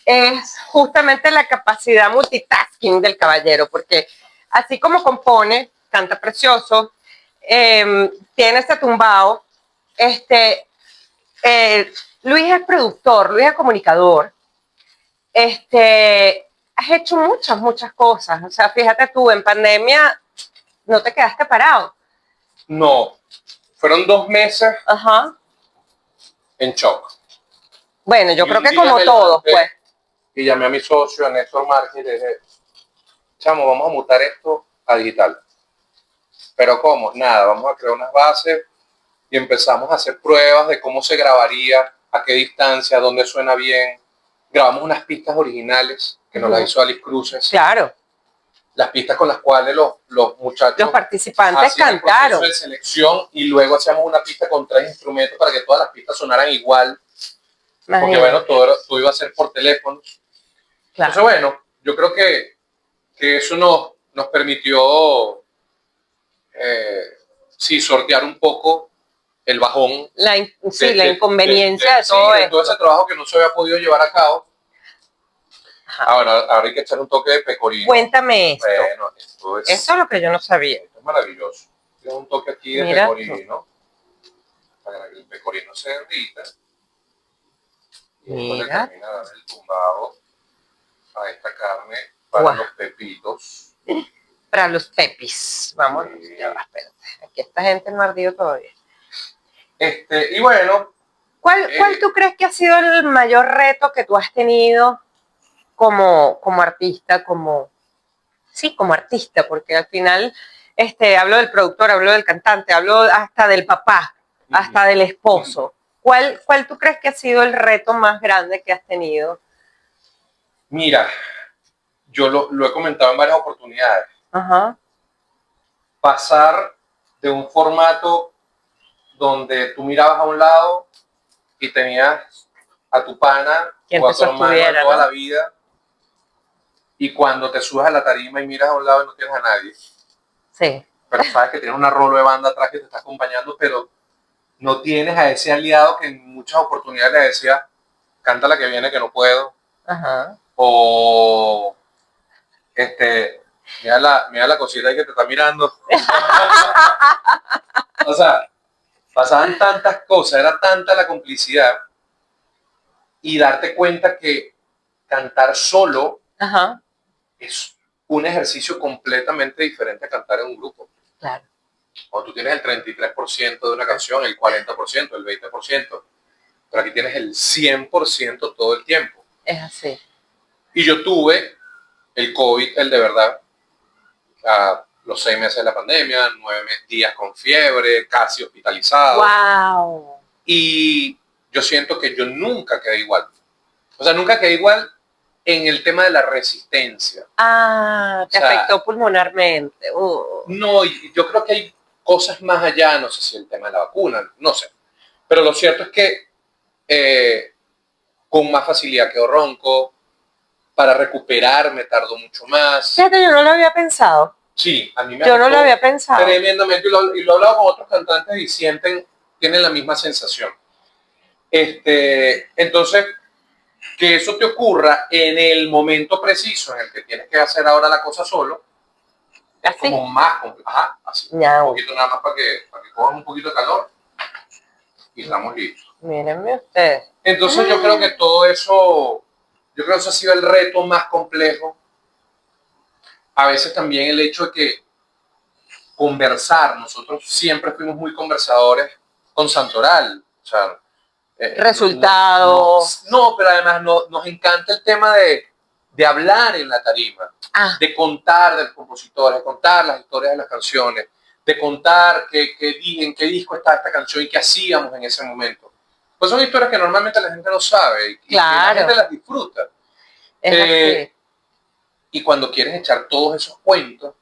es justamente la capacidad multitasking del caballero, porque así como compone, canta precioso, tiene este tumbao, Luis es productor, Luis es comunicador, has hecho muchas cosas, o sea, fíjate tú, en pandemia no te quedaste parado. No, fueron 2 meses en shock. Bueno, yo creo que día como todos, pues. Y llamé a mi socio, a Néstor Márquez, y le dije, chamo, vamos a mutar esto a digital. Pero ¿cómo? Nada, vamos a crear unas bases y empezamos a hacer pruebas de cómo se grabaría, a qué distancia, dónde suena bien. Grabamos unas pistas originales que nos las hizo Alice Cruces. Claro. Las pistas con las cuales los muchachos, los participantes cantaron. De selección, y luego hacíamos una pista con 3 instrumentos para que todas las pistas sonaran igual. Porque bueno, todo iba a ser por teléfono. Claro. Entonces bueno, yo creo que eso nos permitió sortear un poco el bajón. La inconveniencia de todo esto. Todo ese trabajo que no se había podido llevar a cabo. Ahora hay que echar un toque de pecorino. Cuéntame esto. Bueno, esto es lo que yo no sabía. Esto es maravilloso. Tiene un toque aquí de pecorino. Para que el pecorino se derrita. Y después le termina de dar el tumbado a esta carne para Guau. los pepitos. Para los pepis. Vamos, ya va, espérate. Aquí esta gente no ha ardido todavía. Y bueno, ¿Cuál tú crees que ha sido el mayor reto que tú has tenido como artista, como artista? Porque al final hablo del productor, hablo del cantante, hablo hasta del papá, hasta del esposo. ¿Cuál tú crees que ha sido el reto más grande que has tenido? mira, yo lo he comentado en varias oportunidades. Ajá. Pasar de un formato donde tú mirabas a un lado y tenías a tu pana Quien o a te tu hermano de sostuviera, toda ¿no? la vida, y cuando te subes a la tarima y miras a un lado y no tienes a nadie, Sí. pero sabes que tienes una rolo de banda atrás que te está acompañando, pero no tienes a ese aliado que en muchas oportunidades le decía, canta la que viene que no puedo, Ajá. o mira la cosita ahí que te está mirando. O sea, pasaban tantas cosas, era tanta la complicidad, y darte cuenta que cantar solo Ajá. es un ejercicio completamente diferente a cantar en un grupo. Claro. Cuando tú tienes el 33% de una canción, el 40%, el 20%, pero aquí tienes el 100% todo el tiempo. Es así. Y yo tuve el COVID, el de verdad, a los 6 meses de la pandemia, 9 días con fiebre, casi hospitalizado. ¡Wow! Y yo siento que yo nunca quedé igual. O sea, nunca quedé igual en el tema de la resistencia. Ah, te O sea, afectó pulmonarmente. No, y yo creo que hay cosas más allá, no sé si el tema de la vacuna, no sé. Pero lo cierto es que con más facilidad quedo ronco, para recuperarme tardó mucho más. Fíjate, yo no lo había pensado. Sí, a mí me Yo no lo afectó había pensado. tremendamente, y lo he hablado con otros cantantes y tienen la misma sensación. Entonces, que eso te ocurra en el momento preciso en el que tienes que hacer ahora la cosa solo, es ¿Así? como más complejo. Ajá, así. Ñau. Un poquito nada más para que cojan un poquito de calor y estamos listos. Mírenme ustedes. Entonces yo creo que todo eso, yo creo que eso ha sido el reto más complejo. A veces también el hecho de que conversar, nosotros siempre fuimos muy conversadores con Santoral, o sea, Resultados. No, pero además nos encanta el tema de hablar en la tarima, de contar de los compositores, de contar las historias de las canciones, de contar en qué disco está esta canción y qué hacíamos en ese momento. Pues son historias que normalmente la gente no sabe y Claro. que la gente las disfruta. Es así. Y cuando quieres echar todos esos cuentos,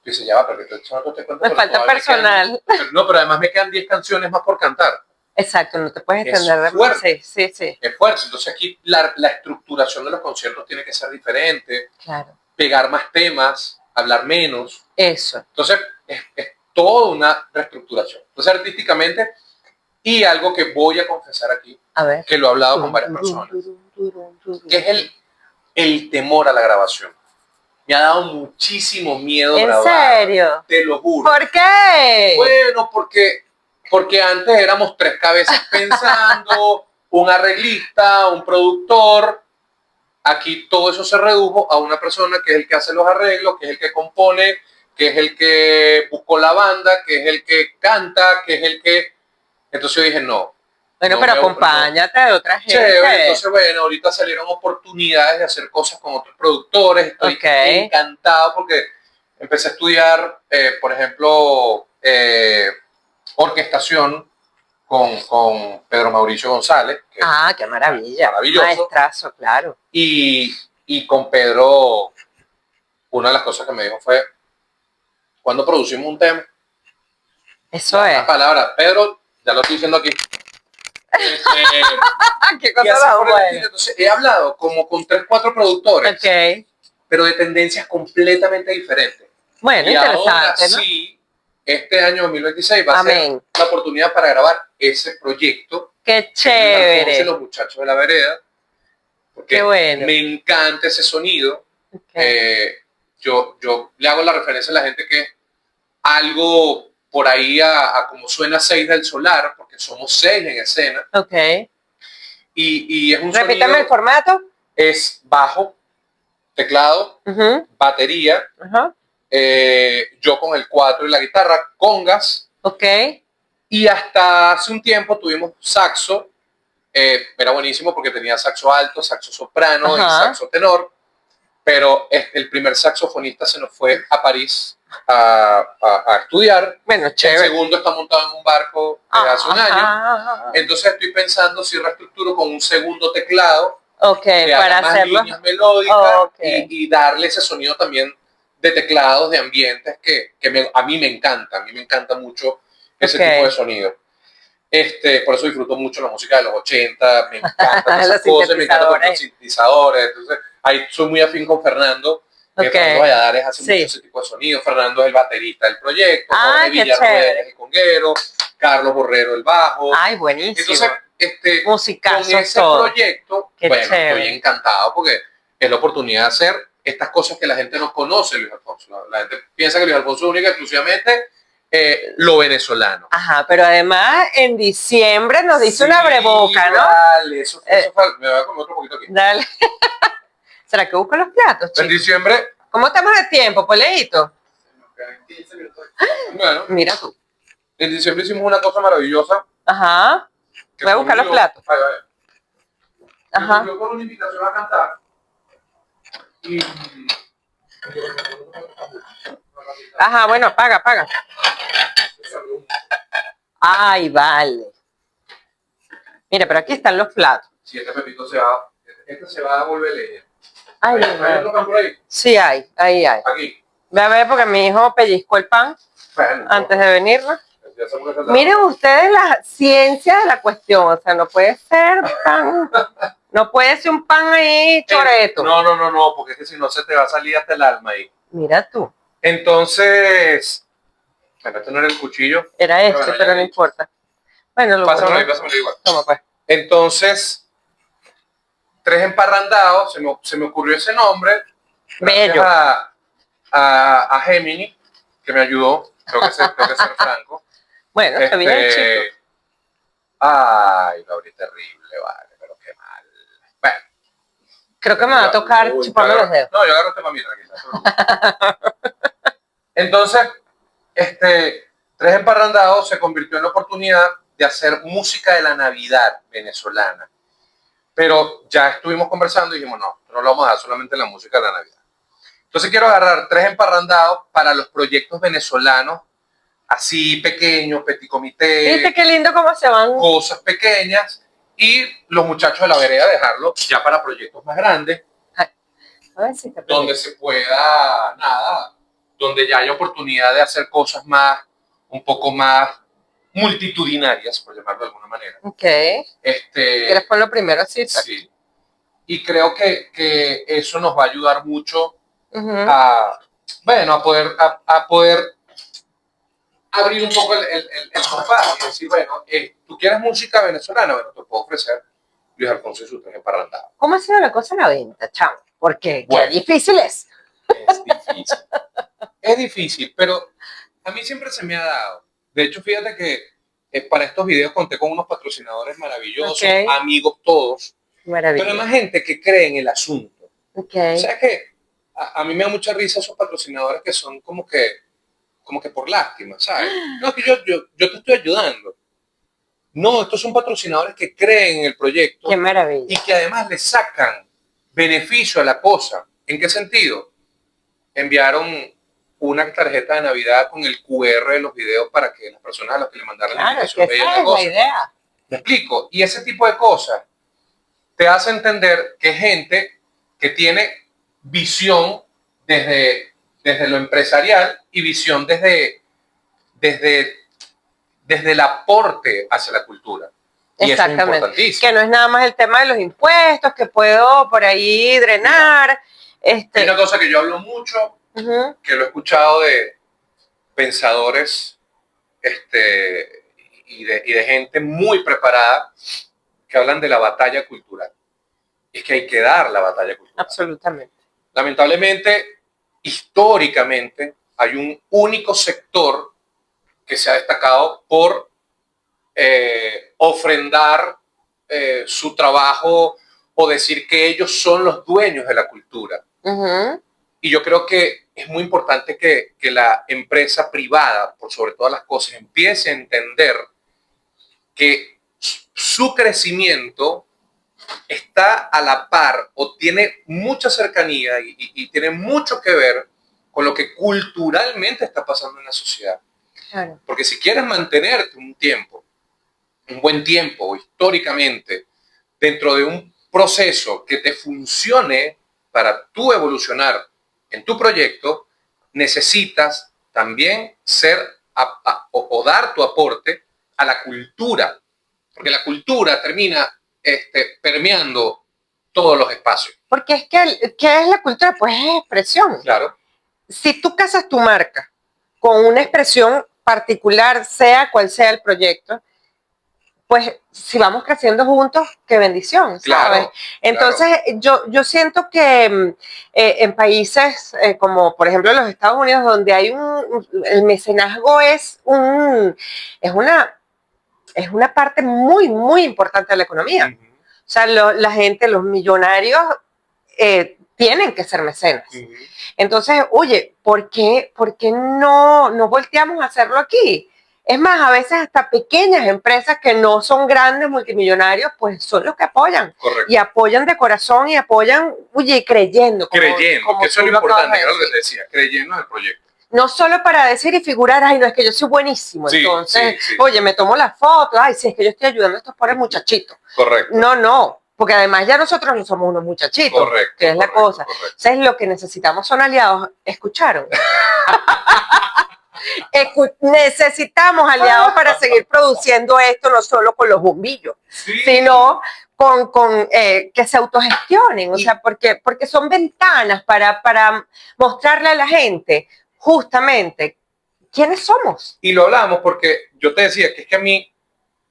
que se llama, porque te cuento, Me falta personal. No, pero además me quedan 10 canciones más por cantar. Exacto, no te puedes Es entender de fuerte. Sí. Es fuerte. Entonces aquí la estructuración de los conciertos tiene que ser diferente, Claro. pegar más temas, hablar menos. Eso. Entonces es toda una reestructuración. Entonces artísticamente, y algo que voy a confesar aquí, A ver. que lo he hablado con varias personas, que es el temor a la grabación. Me ha dado muchísimo miedo ¿En grabar. serio? Te lo juro. ¿Por qué? Bueno, porque antes éramos 3 cabezas pensando, un arreglista, un productor. Aquí todo eso se redujo a una persona que es el que hace los arreglos, que es el que compone, que es el que buscó la banda, que es el que canta, que es el que... Entonces yo dije, no. Bueno, pero acompáñate de otra gente. Chévere, entonces bueno, ahorita salieron oportunidades de hacer cosas con otros productores. Estoy encantado porque empecé a estudiar, por ejemplo, orquestación con Pedro Mauricio González. Qué maravilla. Maravilloso. Maestrazo, claro. Y con Pedro, una de las cosas que me dijo fue, cuando producimos un tema, eso es. una palabra, Pedro, ya lo estoy diciendo aquí. Qué cosa tan buena. Entonces he hablado como con 3, 4 productores, pero de tendencias completamente diferentes. Bueno, y interesante, ahora ¿no? sí, este año 2026 va a ser la oportunidad para grabar ese proyecto. ¡Qué chévere! Los muchachos de la vereda, porque qué bueno. Me encanta ese sonido. Yo le hago la referencia a la gente que es algo por ahí a como suena 6 del Solar, porque somos 6 en escena. Y es un Repítame sonido, el formato. es bajo, teclado, Ujú, batería, ajá, yo con el 4 y la guitarra, congas, ok, y hasta hace un tiempo tuvimos saxo. Era buenísimo porque tenía saxo alto, saxo soprano y ajá. saxo tenor, pero el primer saxofonista se nos fue a París a estudiar. Bueno, El chévere. segundo está montado en un barco hace un año. Ajá. Entonces estoy pensando si reestructuro con un segundo teclado Ok, que para haga más hacerlo. líneas melódicas Ok. y darle ese sonido también de teclados, de ambientes a mí me encanta. A mí me encanta mucho ese Ok. tipo de sonido. Por eso disfruto mucho la música de los 80, me encantan todas Los esas cosas, me encantan los sintetizadores. sintetizadores. Entonces, ahí soy muy afín con Fernando. Ok. Fernando Valladares hace Sí. mucho ese tipo de sonido. Fernando es el baterista del proyecto, Ah, Jorge qué Villarruel chévere. es el conguero, Carlos Borrero el bajo. Ay, buenísimo. Entonces, con Musicazos ese todo. proyecto, Qué bueno, chévere. estoy encantado porque es la oportunidad de hacer estas cosas que la gente no conoce, Luis Alfonso. La gente piensa que Luis Alfonso es única exclusivamente lo venezolano. Ajá, pero además en diciembre nos dice una breboca, ¿no? Vale, eso fue, me voy a comer otro poquito aquí. Dale. ¿Será que busco los platos, En chicos? diciembre, ¿Cómo estamos de tiempo, Poleito? 15 minutos. Bueno, Mira tú. en diciembre hicimos una cosa maravillosa. Ajá. Que Voy a buscar los surgió- platos. Ay, vaya. Que Ajá. surgió por una invitación a cantar. Y, Ajá, bueno, paga. Ay, vale. Mira, pero aquí están los platos. si este pepito se va, este se va a volver leña. Ay, ¿Hay otro vale. pan por ahí? Sí hay, ahí hay. Aquí. Ve a ver porque mi hijo pellizcó el pan Bueno, antes de venir, ¿no? ya se puede saltar. Miren ustedes la ciencia de la cuestión, o sea, no puede ser pan, no puede ser un pan ahí choreto. No, porque es que si no se te va a salir hasta el alma ahí. Mira tú, Entonces, bueno, este no era el cuchillo. era este, Bueno, ya pero no vi. importa. Bueno, lo Pásamelo ahí, bueno. pásamelo igual. Toma pues. Entonces, tres emparrandados, se me ocurrió ese nombre. Gracias Bello. a Gemini, que me ayudó, tengo que ser franco. Bueno, está bien, chico. Ay, Gabriel, terrible, vale, pero qué mal. Bueno, Creo que me va a tocar uy, chuparme los dedos. No, yo agarro este mamita aquí. Entonces, Tres Emparrandados se convirtió en la oportunidad de hacer música de la Navidad venezolana. Pero ya estuvimos conversando y dijimos, no lo vamos a dar solamente la música de la Navidad. Entonces quiero agarrar Tres Emparrandados para los proyectos venezolanos, así pequeños, petit comité, ¿Viste qué lindo cómo se van? cosas pequeñas, y los muchachos de la vereda dejarlo ya para proyectos más grandes, A ver si te donde se pueda, donde ya haya oportunidad de hacer cosas un poco más multitudinarias, por llamarlo de alguna manera. Ok. ¿Quieres ponerlo primero así? Sí. Y creo que eso nos va a ayudar mucho Ujú. a poder abrir un poco el compás y decir, bueno, tú quieres música venezolana, bueno, te puedo ofrecer Luis Alfonso y sus Tres Emparrandados. ¿Cómo ha sido la cosa en la venta, chamo? Porque Bueno. qué difícil es. Es difícil. Es difícil, pero a mí siempre se me ha dado. De hecho, fíjate que para estos videos conté con unos patrocinadores maravillosos, Ok. amigos todos, Maravilla. pero hay más gente que cree en el asunto. Ok. O sea que a mí me da mucha risa esos patrocinadores que son como que por lástima, ¿sabes? No, es que yo te estoy ayudando. No, estos son patrocinadores que creen en el proyecto Qué maravilla. y que además le sacan beneficio a la cosa. ¿En qué sentido? Enviaron una tarjeta de Navidad con el QR de los videos para que las personas a las que le mandaran la Claro, es que invitación vean esa el es la negocio. idea. ¿Me explico? Y ese tipo de cosas te hace entender que gente que tiene visión desde lo empresarial y visión desde el aporte hacia la cultura. Y eso es Exactamente. importantísimo. Que no es nada más el tema de los impuestos, que puedo por ahí drenar. Hay una cosa que yo hablo mucho, Ujú. que lo he escuchado de pensadores y de gente muy preparada que hablan de la batalla cultural. Es que hay que dar la batalla cultural. Absolutamente. Lamentablemente, históricamente, hay un único sector que se ha destacado por ofrendar su trabajo o decir que ellos son los dueños de la cultura. Ujú. Y yo creo que es muy importante que la empresa privada, por sobre todas las cosas, empiece a entender que su crecimiento está a la par o tiene mucha cercanía y tiene mucho que ver con lo que culturalmente está pasando en la sociedad. Claro. Porque si quieres mantenerte un tiempo, un buen tiempo históricamente, dentro de un proceso que te funcione para tú evolucionar en tu proyecto, necesitas también ser o dar tu aporte a la cultura, porque la cultura termina permeando todos los espacios. Porque es que, ¿qué es la cultura? Pues es expresión. Claro. Si tú casas tu marca con una expresión particular, sea cual sea el proyecto, pues si vamos creciendo juntos, qué bendición, ¿sabes? Claro, Entonces, yo siento que en países como, por ejemplo, los Estados Unidos, donde hay el mecenazgo es una parte muy, muy importante de la economía. Uh-huh. O sea, la gente, los millonarios, tienen que ser mecenas. Uh-huh. Entonces, oye, ¿por qué no volteamos a hacerlo aquí? Es más, a veces hasta pequeñas empresas que no son grandes multimillonarios, pues son los que apoyan. Correcto. Y apoyan de corazón y apoyan, oye, creyendo. Creyendo, que eso es lo importante, era lo que te decía, creyendo en el proyecto. No solo para decir y figurar, ay, no, es que yo soy buenísimo. Sí, entonces, sí. oye, me tomo la foto, ay, sí, es que yo estoy ayudando a estos pobres muchachitos. Correcto. No, porque además ya nosotros no somos unos muchachitos, correcto, que es la cosa. Correcto. Entonces, lo que necesitamos son aliados. ¿Escucharon? Necesitamos aliados para seguir produciendo esto, no solo con los bombillos, sino con que se autogestionen, o sea, porque son ventanas para mostrarle a la gente justamente quiénes somos. Y lo hablamos porque yo te decía que es que a mí,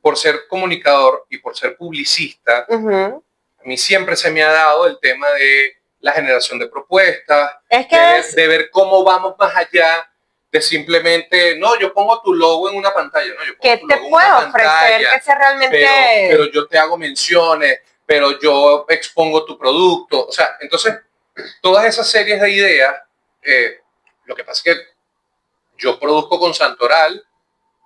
por ser comunicador y por ser publicista, Uh-huh. a mí siempre se me ha dado el tema de la generación de propuestas, es que de ver cómo vamos más allá de simplemente, no, yo pongo tu logo en una pantalla, no, yo pongo ¿qué tu te logo en puedo una ofrecer pantalla, que sea realmente? pero yo te hago menciones, pero yo expongo tu producto, o sea, entonces, todas esas series de ideas, lo que pasa es que yo produzco con Santoral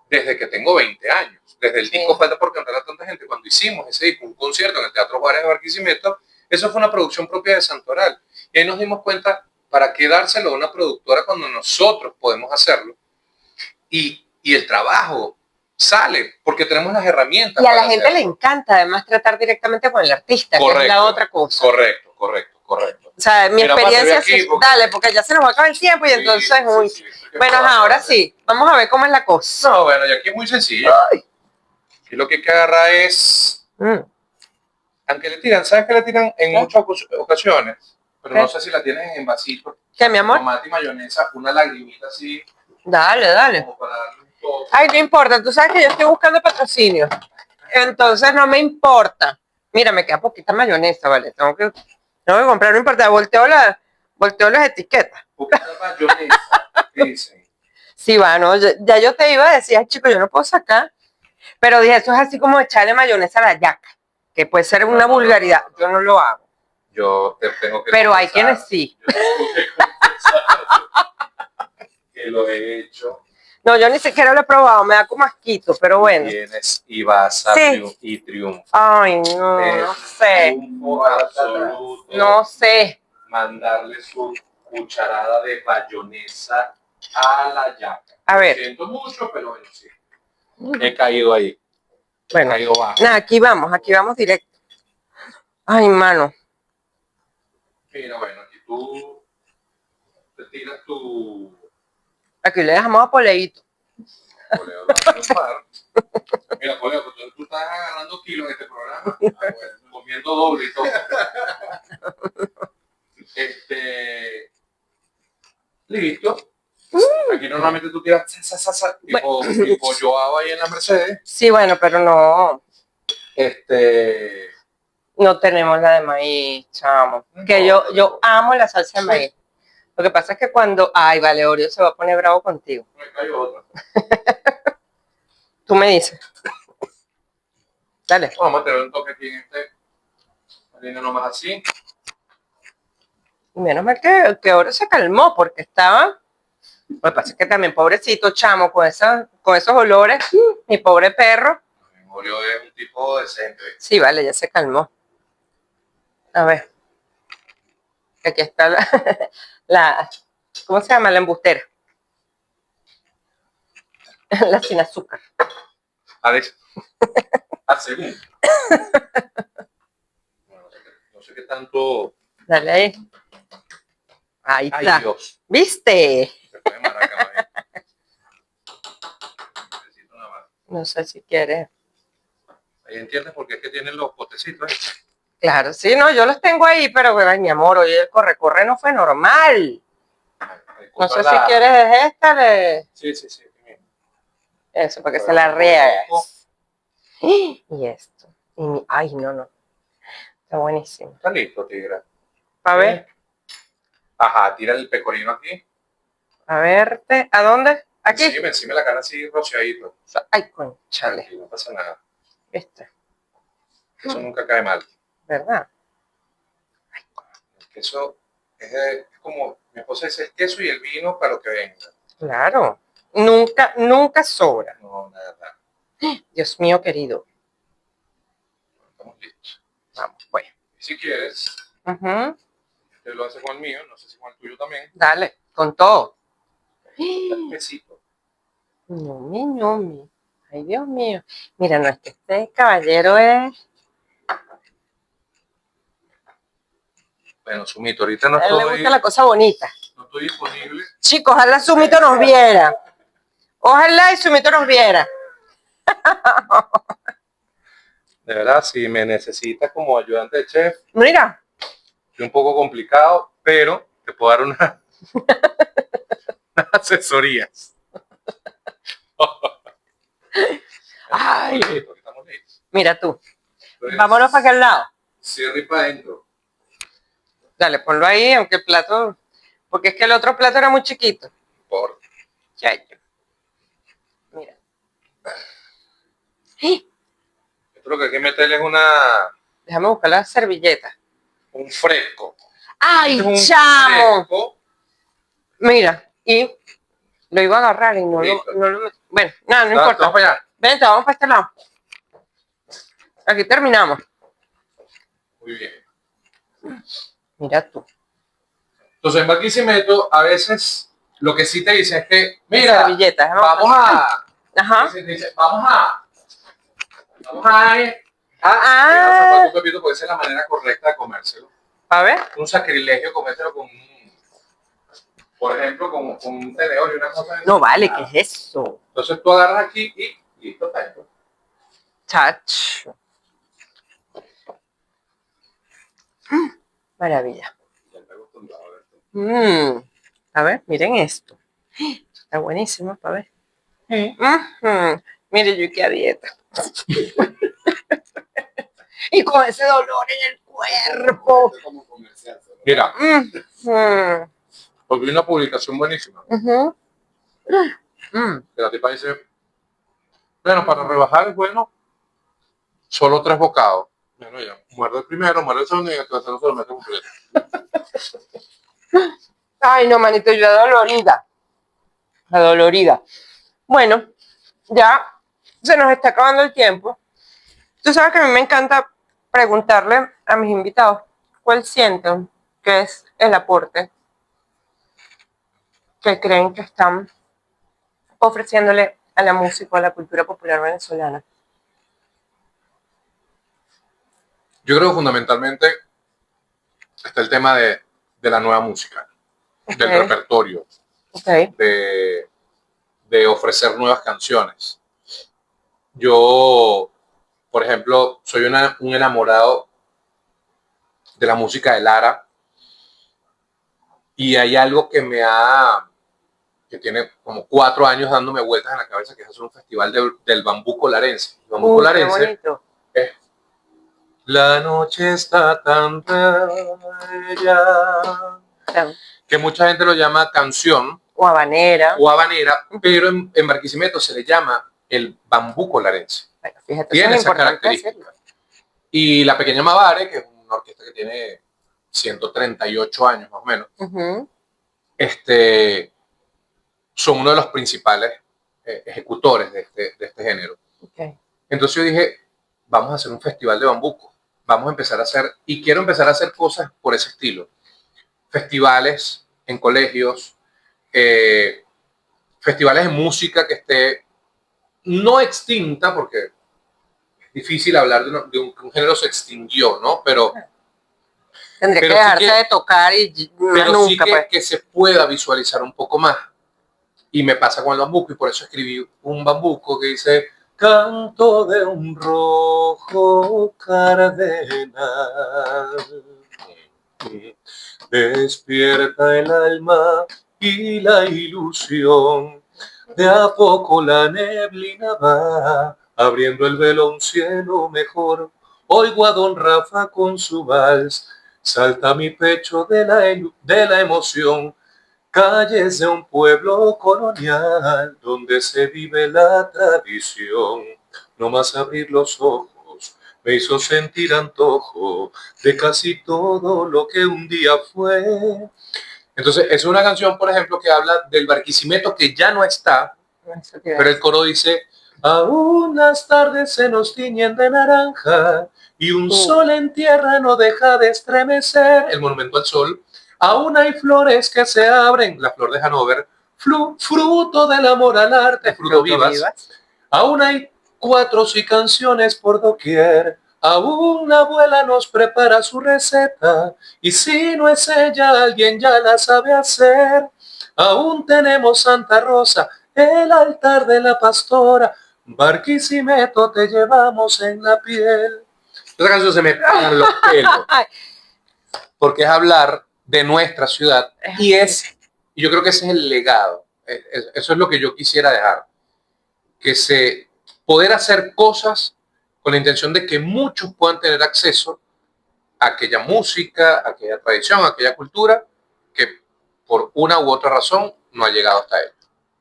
desde que tengo 20 años, desde el disco Falta por Cantar a Tanta Gente, cuando hicimos ese disco, un concierto en el Teatro Juárez de Barquisimeto, eso fue una producción propia de Santoral, y ahí nos dimos cuenta, ¿para qué dárselo a una productora cuando nosotros podemos hacerlo? Y el trabajo sale porque tenemos las herramientas. Y a la gente le encanta además tratar directamente con el artista, correcto, que es la otra cosa. Correcto. O sea, mi experiencia es, dale, porque ya se nos va a acabar el tiempo y entonces, bueno, ahora sí, vamos a ver cómo es la cosa. No, bueno, y aquí es muy sencillo. Aquí lo que hay que agarrar es, aunque le tiran, ¿sabes que le tiran en muchas ocasiones? Pero no sé si la tienen en vasito. ¿Qué, mi amor? Tomate y mayonesa, una lagrimita así. Dale. Como para darle un toque. Ay, no importa, tú sabes que yo estoy buscando patrocinio. Entonces no me importa. Mira, me queda poquita mayonesa, ¿vale? Tengo que comprar, no importa, volteo las etiquetas. Poquita mayonesa, dicen. Sí, bueno, ya yo te iba a decir, ay, chico, yo no puedo sacar. Pero dije, eso es así como echarle mayonesa a la yaca, que puede ser una vulgaridad. Yo no lo hago. Yo te tengo que pero hay quienes sí. Yo tengo que que lo he hecho. No, yo ni siquiera lo he probado, me da como asquito, pero bueno. Vienes y vas a triunfar. Ay, no sé. Absoluto. No sé. Mandarle su cucharada de mayonesa a la yaca. A ver. Lo siento mucho, pero bueno, sí. He caído ahí. Bueno, he caído bajo. Nada, aquí vamos directo. Ay, mano. Mira, bueno, aquí tú te tiras tu... Aquí le dejamos a Poleito. Poleo, mira, Poleo, tú estás agarrando kilos en este programa. Bueno, comiendo doble y todo. Listo. Aquí normalmente tú tiras tipo yo hago ahí en la Mercedes. Sí, bueno, pero no. este, No tenemos la de maíz, chamo. Que yo amo la salsa de maíz. Lo que pasa es que cuando... Ay, vale, Oreo se va a poner bravo contigo. Me cayó otra. Tú me dices. Dale. Vamos a tener un toque aquí en línea nomás así. Y menos mal que ahora se calmó, porque estaba... Lo que pasa es que también, pobrecito chamo, con esos olores, mi pobre perro. Gregorio es un tipo decente. Sí, vale, ya se calmó. A ver. Aquí está la ¿cómo se llama? La embustera. La sin azúcar. Alex. Según. No sé qué tanto. Dale ahí. Ahí Ay, está. Dios. ¿Viste? Se puede maraca, ¿no? Necesito una más. No sé si quieres. Ahí entiendes por qué es que tienen los potecitos. Claro, sí, no, yo los tengo ahí, pero ay, mi amor, hoy el corre-corre no fue normal. No sé si quieres esta, Sí, sí, sí. eso, para que se la riegues. Y esto. Ay, no. Está buenísimo. Está listo, tigre. A ver, Ajá, tira el pecorino aquí. a verte. ¿A dónde? Aquí. Sí, encima de la cara así rociadito. Ay, conchale. Y no pasa nada. Este, Eso nunca cae mal. ¿verdad? El queso es como, mi esposa dice, el queso y el vino para lo que venga. Claro. Nunca sobra. No, nada. Dios mío querido. Estamos listos. Vamos, pues. Y si quieres, Ujú. te lo haces con el mío, no sé si con el tuyo también. Dale, con todo. Un besito. Ñomi. Ay, Dios mío. Mira, no es que este caballero es... Bueno, Sumito, ahorita no A él le estoy, gusta la cosa bonita. no estoy disponible. Chicos, ojalá Sumito nos viera. Ojalá y Sumito nos viera. De verdad, si me necesitas como ayudante de chef, Mira, es un poco complicado, pero te puedo dar unas asesorías. Ay. Estamos listos. mira tú. Entonces, Vámonos para aquel lado. cierra y para adentro. Dale, ponlo ahí, aunque el plato... Porque es que el otro plato era muy chiquito. Por Chayo. Mira. esto lo que hay que meterle es Déjame buscar la servilleta. un fresco. ¡Ay, Un chamo! fresco. Mira, y lo iba a agarrar y no Listo. lo... Bueno, nada, no Vamos importa. para allá. Vente, vamos para este lado. Aquí terminamos. Muy bien. Mira tú. Entonces en Barquisimeto a veces lo que sí te dicen es que, mira, Servilletas. vamos a... Ajá. Dice, vamos a... Ah, un pepito porque esa es la manera correcta de comérselo. a ver. Un sacrilegio comérselo con por ejemplo, con un tenedor y una cosa. No vale, ¿qué es eso? Entonces tú agarras aquí y listo, está esto. Chacho. Maravilla. Ya estoy acostumbrado a esto. A ver, miren esto. Está buenísimo, para ver. Ujú. Mire, yo qué a dieta. Y con ese dolor en el cuerpo. Mira, Ujú. porque vi una publicación buenísima. Ujú. Que la tipa dice, bueno, para rebajar es bueno solo 3 bocados. Bueno, ya, muerde el primero, muerde el segundo y el tercero se lo mete completo. Ay, no, manito, yo adolorida. Adolorida. Bueno, ya se nos está acabando el tiempo. Tú sabes que a mí me encanta preguntarle a mis invitados cuál sienten que es el aporte que creen que están ofreciéndole a la música, a la cultura popular venezolana. Yo creo que fundamentalmente está el tema de la nueva música, del Ok. repertorio, Ok, de ofrecer nuevas canciones. Yo, por ejemplo, soy un enamorado de la música de Lara y hay algo que tiene como 4 años dándome vueltas en la cabeza, que es hacer un festival del bambuco larense. El bambuco qué larense bonito. es La noche está tan bella, que mucha gente lo llama canción O habanera. o habanera, pero en Barquisimeto se le llama el bambuco larense. Bueno, fíjate, eso Tiene es esa importante característica. decirlo. Y la Pequeña Mavare, que es una orquesta que tiene 138 años más o menos, Ujú. son uno de los principales ejecutores de este género. Okay. Entonces yo dije, vamos a hacer un festival de bambuco, vamos a empezar a hacer, y quiero empezar a hacer cosas por ese estilo. Festivales en colegios, festivales de música que esté no extinta, porque es difícil hablar de un género se extinguió, ¿no? Tendría que Pero sí dejarse que- de tocar y más pero sí nunca, que, pues. que se pueda visualizar un poco más. Y me pasa con el bambuco, y por eso escribí un bambuco que dice: canto de un rojo cardenal, despierta el alma y la ilusión, de a poco la neblina va abriendo el velo a un cielo mejor. Oigo a don Rafa con su vals, salta mi pecho de la emoción. Calles de un pueblo colonial donde se vive la tradición. No más abrir los ojos me hizo sentir antojo de casi todo lo que un día fue. Entonces, es una canción, por ejemplo, que habla del Barquisimeto, que ya no está, Eso te iba a pero el decir. coro dice: aún las tardes se nos tiñen de naranja y un sol en tierra no deja de estremecer. El monumento al sol. Aún hay flores que se abren, la flor de Hannover, fruto del amor al arte, fruto vivas. Aún hay cuatros y canciones por doquier. Aún la abuela nos prepara su receta y si no es ella, alguien ya la sabe hacer. Aún tenemos Santa Rosa, el altar de la pastora. Barquisimeto te llevamos en la piel. Esta canción se me pegan los pelos porque es hablar de nuestra ciudad y yo creo que ese es el legado. Eso es lo que yo quisiera dejar, que poder hacer cosas con la intención de que muchos puedan tener acceso a aquella música, a aquella tradición, a aquella cultura que por una u otra razón no ha llegado hasta él.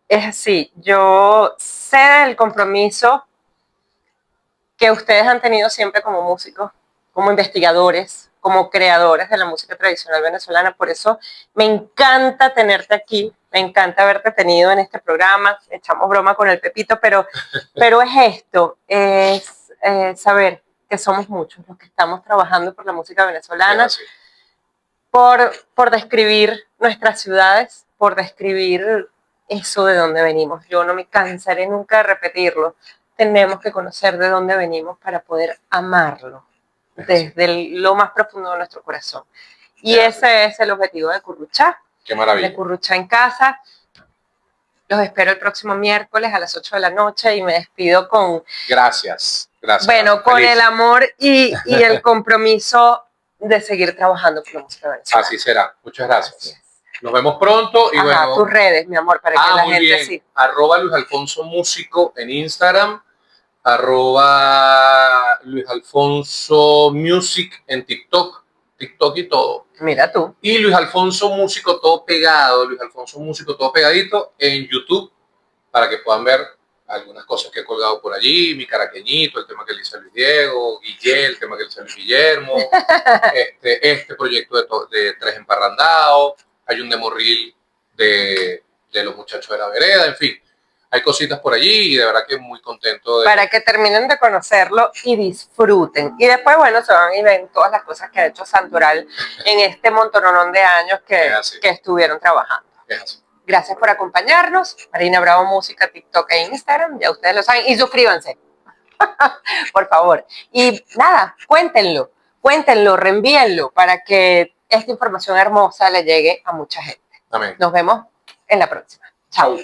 Es así, yo sé del compromiso que ustedes han tenido siempre como músicos, como investigadores, como creadores de la música tradicional venezolana. Por eso me encanta tenerte aquí, me encanta haberte tenido en este programa. Echamos broma con el Pepito, pero es esto, es saber que somos muchos los que estamos trabajando por la música venezolana, por describir nuestras ciudades, por describir eso de dónde venimos. Yo no me cansaré nunca de repetirlo. Tenemos que conocer de dónde venimos para poder amarlo desde lo más profundo de nuestro corazón. Y ese es el objetivo de Curruchá. Qué maravilla. De Curruchá en casa. Los espero el próximo miércoles a las 8 de la noche y me despido con... Gracias. Bueno, con el amor y el compromiso de seguir trabajando por la música venezolana. Así será. Muchas gracias. Nos vemos pronto. Y bueno, tus redes, mi amor, para que la muy gente bien. siga. @ Luis Alfonso Músico en Instagram. @ Luis Alfonso Music en TikTok y todo. Mira tú. Y Luis Alfonso Músico todo pegado, Luis Alfonso Músico todo pegadito en YouTube, para que puedan ver algunas cosas que he colgado por allí, mi caraqueñito, el tema que le hice a Luis Diego, Guille, el tema que le hice a Luis Guillermo, este proyecto de Tres Emparrandados, hay un demo reel de los muchachos de la vereda, en fin. Hay cositas por allí y de verdad que muy contento de... Para que terminen de conocerlo y disfruten. Y después, bueno, se van y ven todas las cosas que ha hecho Santoral en este montononón de años que estuvieron trabajando. Es así. Gracias por acompañarnos. Marina Bravo Música, TikTok e Instagram, ya ustedes lo saben. Y suscríbanse, por favor. Y nada, cuéntenlo, reenvíenlo para que esta información hermosa le llegue a mucha gente. Amén. Nos vemos en la próxima. Chao.